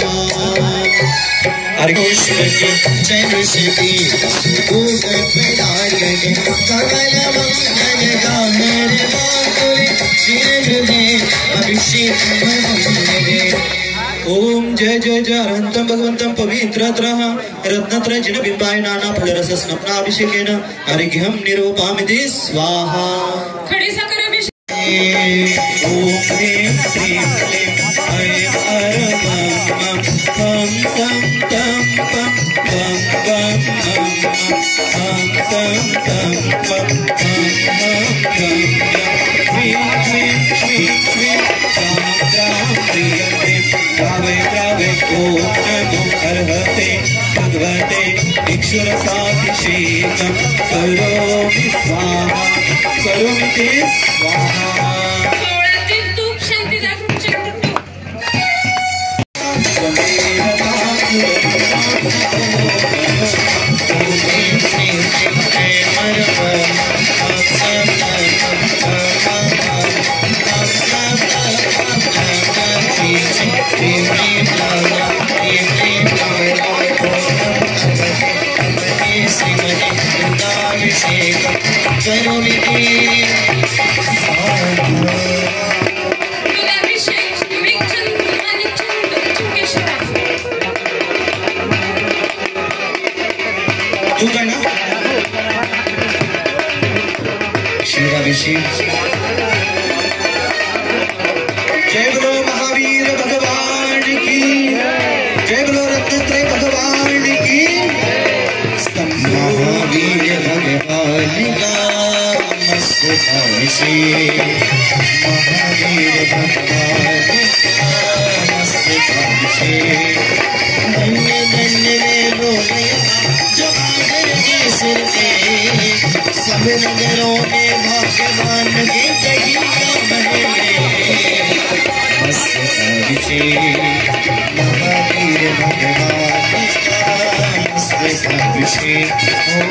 ओम जय जय जय अनंतं भगवन्तं पवित्रत्रः रत्नत्रय जिन बिंबाय नाना फलरस स्नपनाभिषेकेन अर्घ्यं निरूपयामि स्वाहा खड़ी साकर अभिषेक ओम ह्रीं श्रीं क्लीं ऐं अरमं हम सं तं पं पं पं हम सं तं पं हम ह्रीं क्लीं श्रीं क्लीं राम प्रियं द्रावय द्रावय ओम नमो अर्हते भगवते इक्षुरसाभिषेकं करोमि स्वाहा करोमि ते स्वाहा सोळातील तूप शांतीदा कृपचक टुटू दुधाभिषेक विवेकचंद्र आणि चंद्र चुकेश्वराज तू का ना क्षीराभिषेक जय बोलो महावीर भगवान की जय बोलो रत्नत्रय भगवान की महावीर भगवान का मस्तकाभिषेक महावीर भगवान का मस्तकाभिषेक धन्य धन्य में बोले जो आकर के सिर से सब नगरों में भाग्यवान के कहीं बने मस्तकाभिषेक महावीर भगवान का मस्तकाभिषेक ओ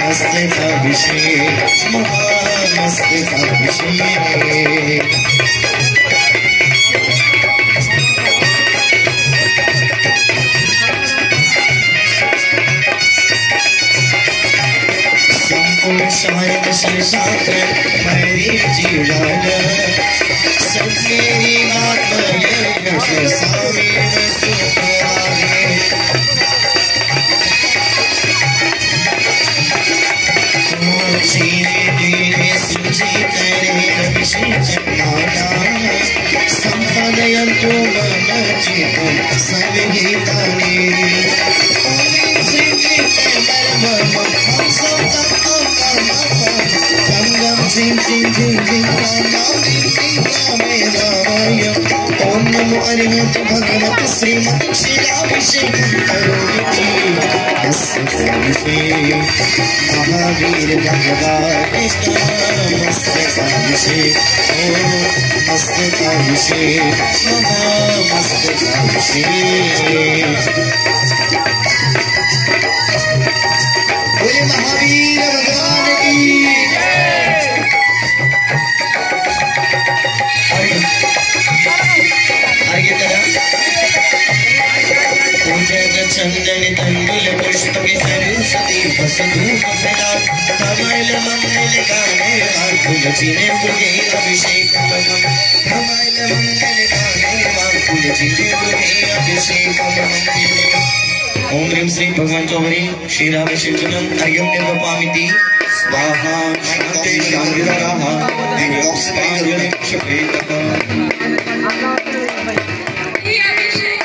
मस्तकाभिषेक महामस्तकाभिषेक शारद शिवसागर हरि जीवन सत्मेरी आत्मयज्ञ स्वामी सुखरागे धीरे धीरे सूची करे अभिषेक माता संपदयन्तु मम चित्तं संविहितानि ओम नमो अर्हत भगवत श्रीमती क्षीराभिषेक करोमि महावीर भगवान का मस्तकाभिषेक ओ मस्तकाभिषेक महामस्तकाभिषेक बोले महावीर भगवान की चंदन तंडुल पुष्प के सरस्वती बसधूप फैला कमल मंगल गाने फूल चीने मुझे अभिषेक कमल कमल मंगल गाने फूल चीने मुझे अभिषेक ओम ह्रीं श्री भगवान चौधरी श्री रामेश्वरम अर्घ्यं निर्वपामिति स्वाहा शांति शांतिराः दिव्योक्स पांगुले शपेतः जय अभिषेक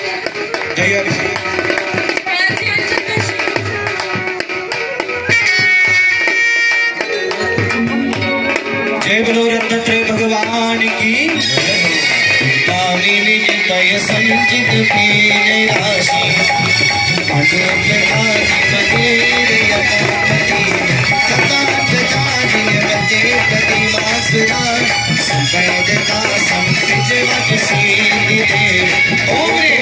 जय बोलो रत्नत्रय भगवान की कामिनी जितय संचित पीने राशि अटूट आदि मधुर यपमति कथात जाति यवते प्रतिमासुरा संवेद का संपित वचसी देव ओम रे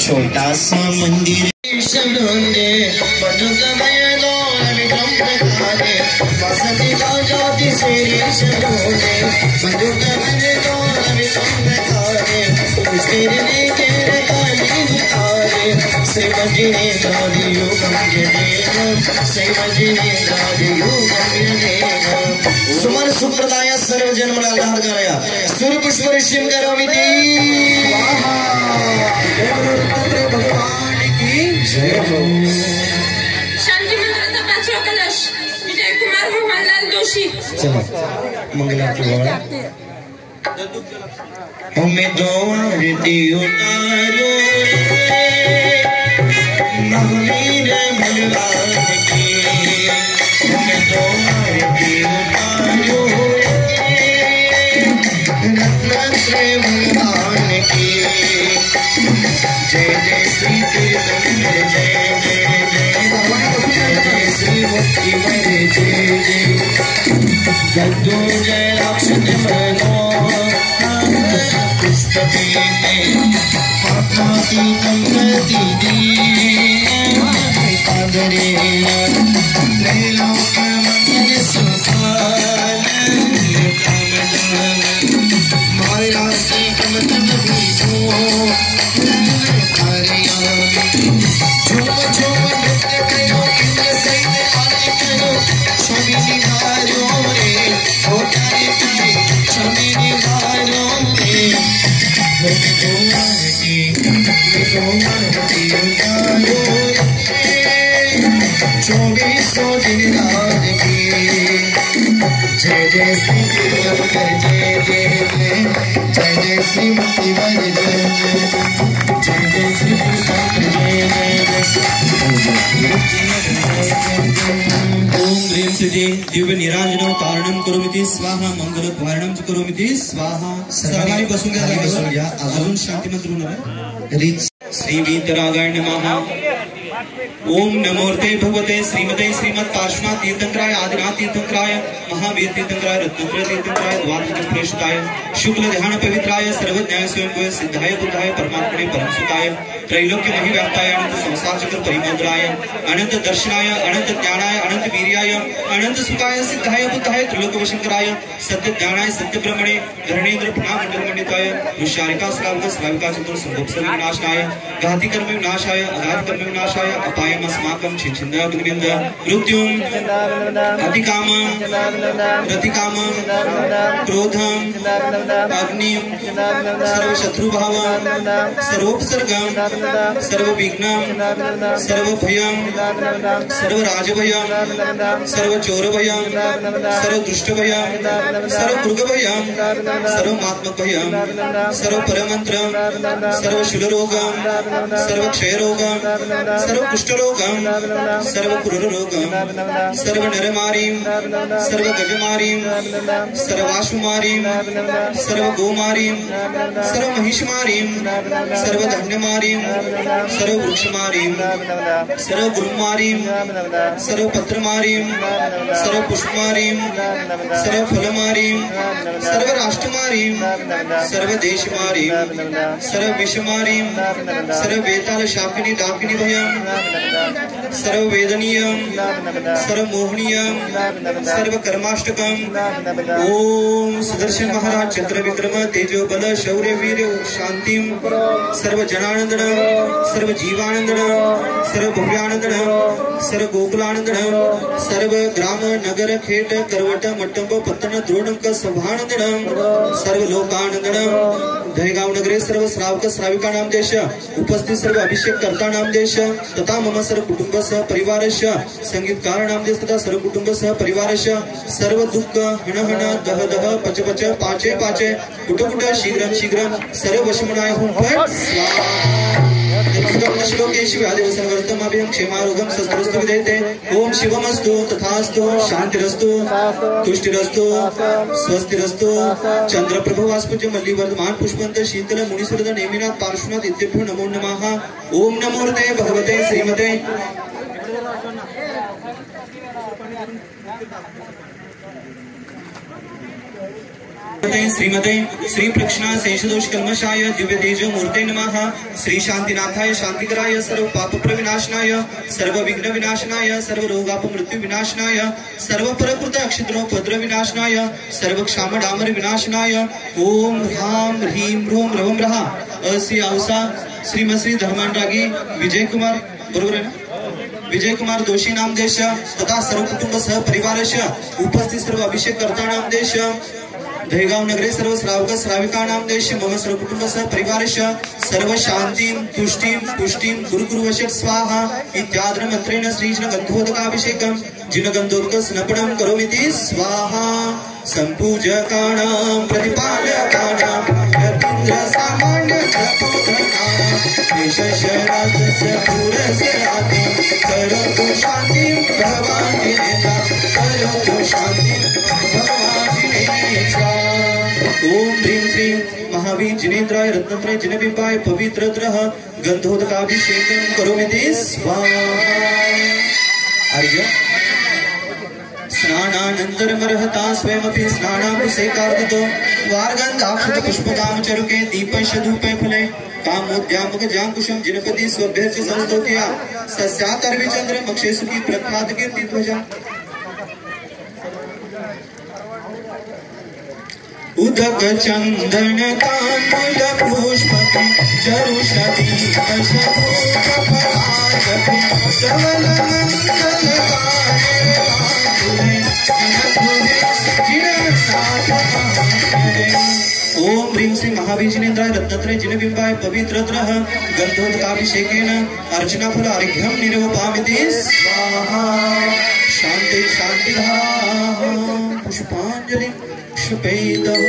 छोटा सा मंदिर सुमन सुप्रदाय सर्वजन मलाधार कराया सूर्य पुष्प ऋषिम करोमिति भगवान की जय हो। शांति मंत्राचा 5वा कलश विजय कुमार मोहनलाल जोशी। चलो मंगलारती वाला हमें दो आरती उतारो महावीर भगवान की हमें दो आरती उतारो रत्नत्रय भगवान की जय जय श्री तीर्थंकर जय जय जय जय श्री भक्तिमय जय जय जद्दो जय राक्षस मनो पुष्पति में पापातीतं प्रति आदरे त्रैलोक मंगल सुफल मारे रास्ते कमतम बीजो जय जय श्री तीर्थंकर जय जय जय जय जय श्री भक्तिवर जय जय जय श्री तीर्थंकर जय ओम ह्रीं श्री दिव्य निराजनो कारणं करोमिति स्वाहा मंगल वारणं करोमिति स्वाहा सर्वांनी बसून घ्या अजून शांती मंत्र श्री वीतरागाय नमः ओम नमोर्ते भगवते श्रीमते श्रीमत् पार्श्वनाथ तीर्थंकराय आदिनाथ तीर्थंकराय महावीर तीर्थंकराय रत्नत्रय तीर्थंकराय द्वादश प्रेषिताय शुक्ल ध्यान पवित्राय सर्वज्ञाय स्वयं सिद्धाय बुद्धाय परमात्मने परमसुताय त्रैलोक्य महिव्याप्ताय अनंत संसार चक्र परिमोद्राय अनंत दर्शनाय अनंत ज्ञानाय अनंत वीर्याय अनंत सुखाय सिद्धाय बुद्धाय त्रिलोक वशंकराय सत्य ज्ञानाय सत्य ब्रह्मणे धरणेन्द्र पुना मंडल मंडिताय ऋषारिका श्रावक श्राविका चतुर संभोक्सव विनाशाय घाति कर्म विनाशाय अघाति कर्म विनाशाय अपाय अस्माकं छिन्नग्निविन्द मृत्युं अतिकामं रतिकामं क्रोधं अग्निं सर्वशत्रुभावं सर्वोपसर्गं सर्वविघ्नं सर्वभयं सर्वराजभयं सर्वचोरभयं सर्वदुष्टभयं सर्वमृगभयं सर्वमात्मभयं सर्वपरमन्त्रं सर्वशूलरोगं सर्वक्षयरोगं सर्वकुष्ठरोगं सर्वपुररोगं सर्वनरमारीं सर्वगजमारीं सर्वाशुमारीं सर्वगोमारीं सर्वमहिषमारीं सर्वधन्यमारीं सर्ववृक्षमारीं सर्वगुरुमारीं सर्वपत्रमारीं सर्वपुष्पमारीं सर्वफलमारीं सर्वराष्ट्रमारीं सर्वदेशमारीं सर्वविषमारीं सर्ववेतालशाकिनी डाकिनी भयं सर्ववेदनीयं सर्वमोहनीयं सर्वकर्माष्टकं ओम सुदर्शन महाराज चंद्र विक्रम तेजो बल शौर्य वीर शांतिं सर्वजनानंदनं सर्वजीवानंदनं सर्वभव्यानंदनं सर्वगोकुलानंदनं सर्वग्राम नगर खेट करवट मट्टंब पत्तन द्रोणंक सभानंदनं सर्वलोकानंदनं दहेगांव नगरे सर्व श्रावक श्राविका नाम देश उपस्थित सर्व अभिषेक कर्ता नाम देश तथा मम सर्व कुटुंब सह परिवारस्य संगीतकार नाम देश तथा सर्व कुटुंब सह परिवारस्य सर्व दुःख हण हण दह दह पच पच पाचे पाचे कुट कुट शीघ्रं शीघ्रं सर्व वशमनाय हुं फट स्वाहा श्लोकेषु व्याधिवसनवर्तमभयं क्षेमारोगं शस्त्रस्तु विधेयते ओम शिवमस्तु तथास्तु शांतिरस्तु तुष्टिरस्तु स्वस्तिरस्तु चंद्रप्रभवास्पुज्य मल्लिवर्धमान पुष्पवंत शीतल मुनिसुरद नेमिनाथ पार्श्वनाथ इत्यभ्यो नमो नमः ओम नमोर्ते भगवते श्रीमते श्रीमते श्री प्रक्षणा शेषदोष कल्मषाय दिव्य तेजो मूर्ते नमः श्री शांतिनाथाय शांतिकराय सर्व पाप प्रविनाशनाय सर्व विघ्न विनाशनाय सर्व रोगापमृत्यु विनाशनाय सर्व परकृत अक्षिद्रोपद्र विनाशनाय सर्व क्षाम डामर विनाशनाय ओम ह्राम ह्रीम ह्रूम रवम रहा असी औसा श्रीमश्री धर्मांडरागी विजय कुमार बरोबर है ना विजय कुमार दोषी नाम देश तथा सर्व कुटुंब सह परिवारस्य उपस्थित सर्व अभिषेक कर्ता नाम देश दहेगांव नगरे सर्व श्रावक श्राविका नाम देश मम सर्व कुटुंब सह परिवारस्य सर्व शांतिं तुष्टिं पुष्टिं गुरुवशक स्वाहा इत्यादि मंत्रेण श्रीजन गंधोदकाभिषेकं जिनगंधोदक स्नपनं करोमीति स्वाहा संपूजकानां प्रतिपालकानां यतीन्द्र सामान्य तपोधनानां देशशराजस्य पुरस्य रातिं करोतु शान्तिं भवानि नेता करोतु शान्तिं भवानि नेता ओम ह्रीं श्रीं महावीर जिनेन्द्राय रत्नत्रय जिनबिंबाय पवित्रत्रः गंधोदकाभिषेकं करोमीति स्वाहा आर्य स्नानानन्तरमर्हता स्वयमपि स्नानाभिषेकार्थितो वार्गन्धाक्षत पुष्पकामचरुके दीपैश्च धूपै फले कामोद्यामकजाङ्कुशं जिनपति स्वभ्यर्च संस्तोत्या सस्यातर्विचन्द्र मक्षेषु की प्रख्यात कीर्तिध्वजा उदक चंदन कांड पुष्पति जरुषति पशुपफलाजपि धवल मंगल ओम ह्रीं श्री महावीर जिनेन्द्राय रत्नत्रय जिनबिंबाय पवित्रत्रः गंधोदकाभिषेकेन अर्चना फल अर्घ्यं निरूपयामि स्वाहा शांति शांतिधारा पुष्पांजलि क्षुपेतः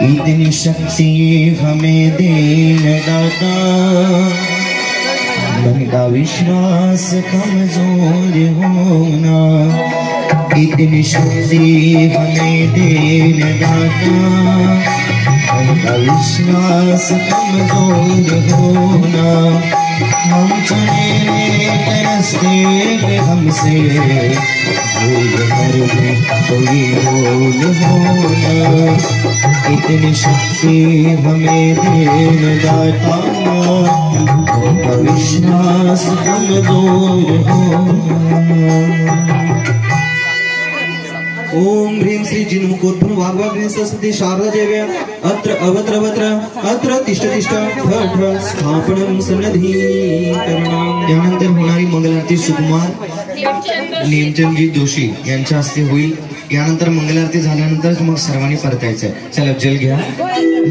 इतनी शक्ति हमें दे दाता मन का विश्वास कमजोर होना इतनी शक्ति हमें देने दाता, उनका विश्वास कमजोर होना, हम चले रास्ते पे हमसे भूल कर भी कोई भूल होना, इतनी शक्ति हमें देने दाता, उनका विश्वास कमजोर होना। ओम ह्रीं श्री जिन्मुखोद्भव वाग्वाग्नि सरस्वती शारदा देव्या अत्र अवत्र वत्र अत्र तिष्ठ तिष्ठ ठठ स्थापनम सन्निधि करणम। यानंतर होणारी मंगलारती सुकुमार नेमचंदजी जोशी यांच्या हस्ते होईल। यानंतर मंगलारती झाल्यानंतर मग सर्वांनी परतायचं। चला जल घ्या।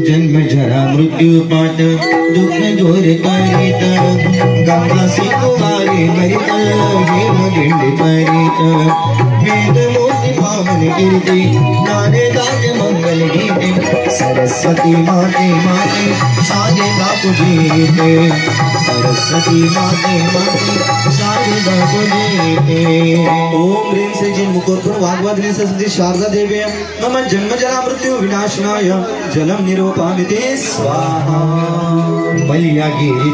जन्म जरा मृत्यू पाट दुःख जोर करीत, गंगा से कुमारी मरित, हेम गिंड करीत, वेद मोती पावन कीर्ति, नाने गाते मंगल गीते, सरस्वती माते माते शारदे बापू जीते, सरस्वती माते माते शारदे बापू जीते। ओम ह्रीं श्री जिन्मुखोद्भव वाग्वाग्नि सरस्वती शारदा देव्या मम जन्म जरा मृत्यु विनाशनाय जलम निरूपामिते स्वाहा। बलिया गिरी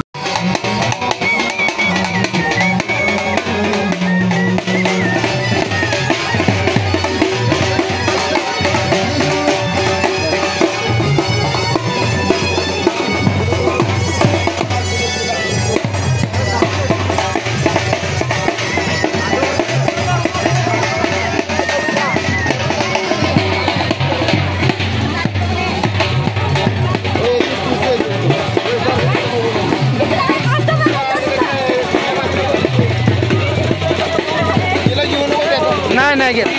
नाही घेत।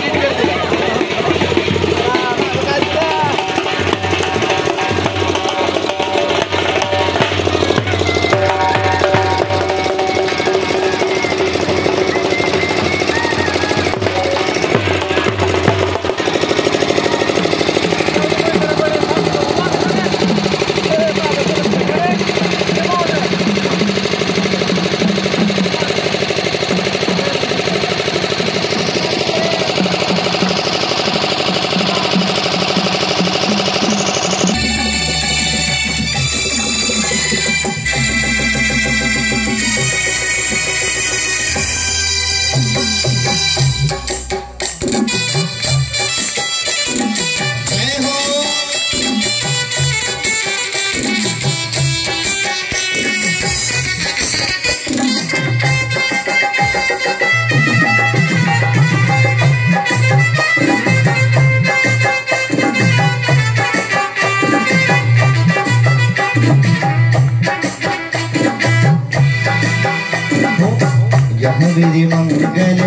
विधि मंगल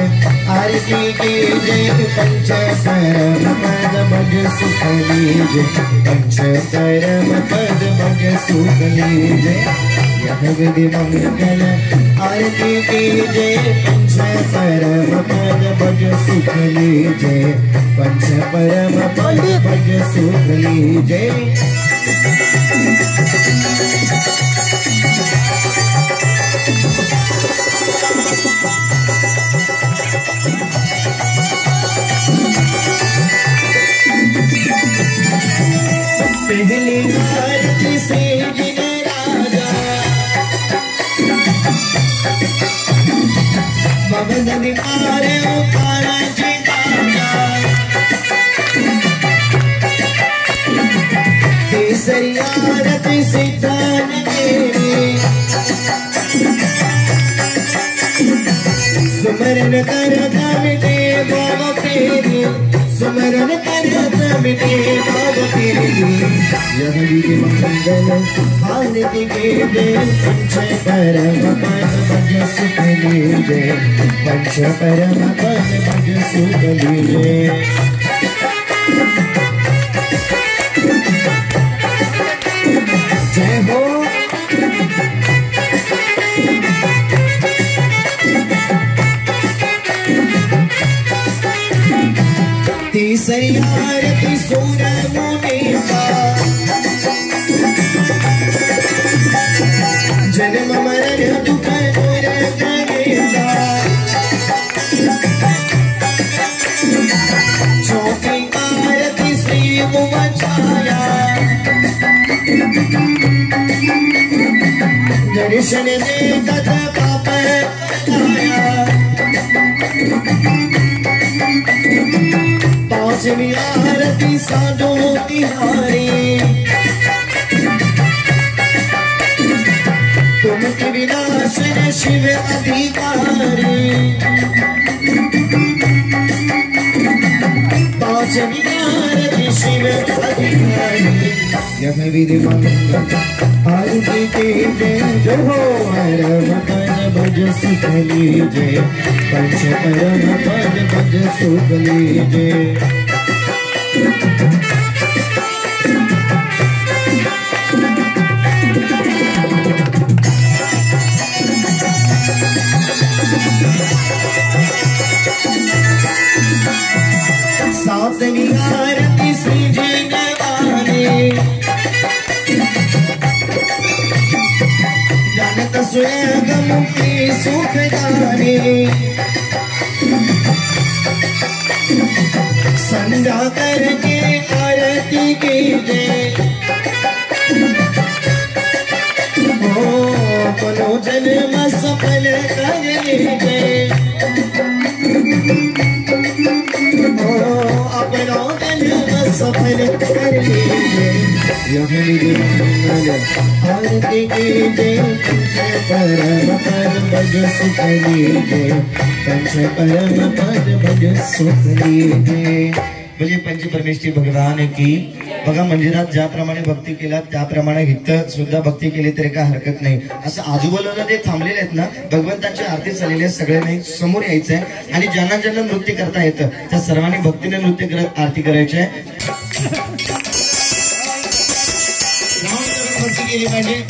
आरती की जय, पंच परम पद भज सुख लीजे, पंच परम पद भज सुख लीजे। यह विधि मंगल आरती की जय, पंच परम पद भज सुख लीजे, पंच परम पद भज सुख लीजे। पहली आरती से जिन राजा पवन दिखारे उतारा जी राजा, तीसरी आरती से दान मेरे सुमरन करता मिटे बाबा तेरे, सुमरन करता मिटे बाबा तेरे। यह विधि मंगल आरती के जय, पंच परम पद भज सुख लीजे, पंच परम पद भज सुख लीजे। जय हो। तीसरी आरती सूरज मुनि का, जन्म मरण दुख दूर करेगा, कृष्ण ने तत पाप लगाया, पांचवी आरती साधो तिहारी, तुम के विनाशन शिव अधिकारी, पांचवी आरती शिव अधिकारी, यह विधि मंगल आरती के जय हो परम पद भज सुख लीजय, पंच परम पद भज सुख लीजय। सातवीं आरती श्री जगवानी, जानत स्वयं मुक्ति सुखदारी, संध्या करके आरती कीजिए, अपनो जन्म सफल कर लीजिए, अपनो जन्म सफल कर लीजिए। यह विधि मंगल आरती कीजिए, पंच परम पद भज सुख लीजिए, पंच परम पद भज सुख लीजिए। बोलिए पंच परमेश्वरी भगवान की। बघा मंदिरात ज्याप्रमाणे भक्ती केला त्याप्रमाणे इथं सुद्धा भक्ती केली तरी काय हरकत नाही। असं आजूबाजूला जे थांबलेले आहेत ना, भगवंतांची आरती चाललेली आहे, सगळ्यांनी समोर यायचंय आणि ज्यांना ज्यांना नृत्य करता येतं त्या सर्वांनी भक्तीने नृत्य करत आरती करायची आहे। भक्ती केली पाहिजे।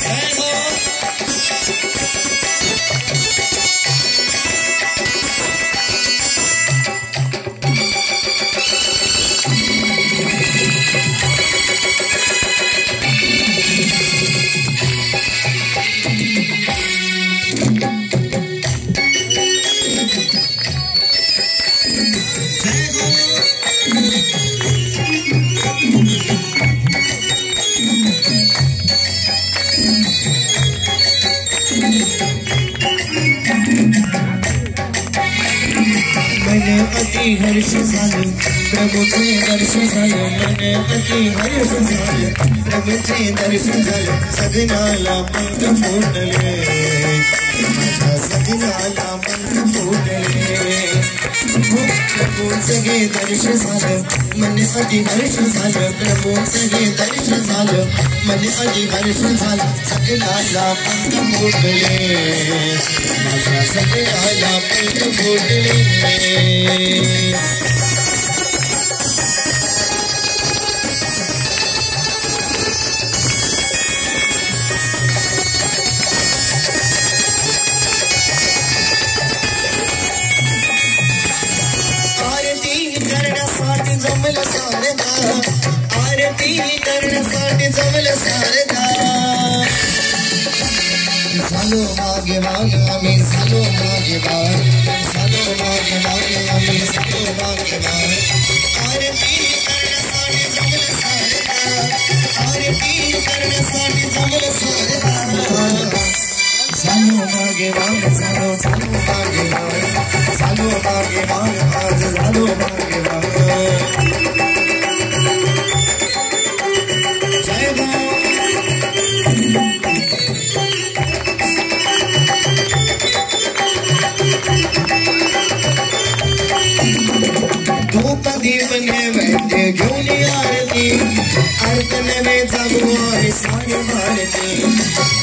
मन अति हर्ष झालं प्रभूचे दर्शन झालं, मन अति हर्ष झालं प्रभूचे दर्शन झालं, सगनाला पंख फुटले, माझ्या सगनाला पंख फुटले, प्रभूचे दर्शन झालं मन अति हर्ष झालं, प्रभूचे दर्शन झालं मन अति हर्ष झालं, सगनाला पंख फुटले, माझ्या सगनाला पंख फुटले। करण्यासाठी जमलं सारदा, आरती करण्यासाठी जमलं सारदा, झालो भाग्यवान आम्ही झालो भाग्यवान, झालो भाग्यवान आम्ही झालो भाग्यवान, आरती करण्यासाठी जमलं सारदा, आरती करण्यासाठी जमलं सारदा, झालो भाग्यवान झालो झालो भाग्यवान, झालो भाग्यवान आज झालो भाग्यवान। जय धूप दीप नैवेद्य घेऊन आरती, आरतन में जागो आणि सारे भारती,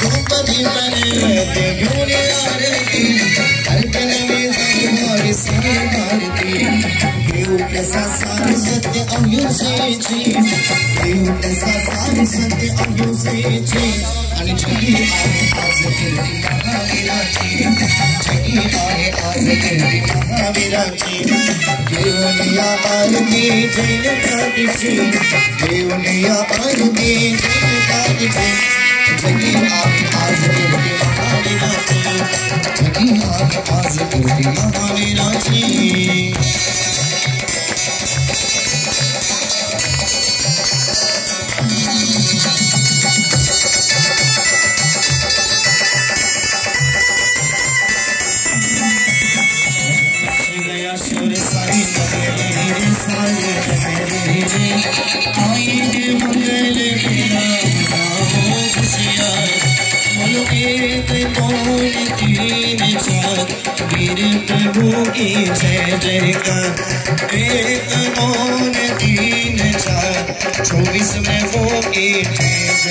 धूप दीप नैवेद्य घेऊन आरती, आरतन में जागो आणि सारे भारती, देव कसा सार सत्य अहिंसेची, देव कसा सार सत्य अहिंसेची, आणि जगी आहे आज कीर्ती महावीराची, जगी आहे आज कीर्ती महावीराची, देवनिया आरती जैन कातीची, देवनिया आरती जैन कातीची, जगी आहे आज कीर्ती महावीराची, जगी आहे आज कीर्ती महावीराची। प्रभु की जय जयकार। एक मौन 3 4 24 में वो की जय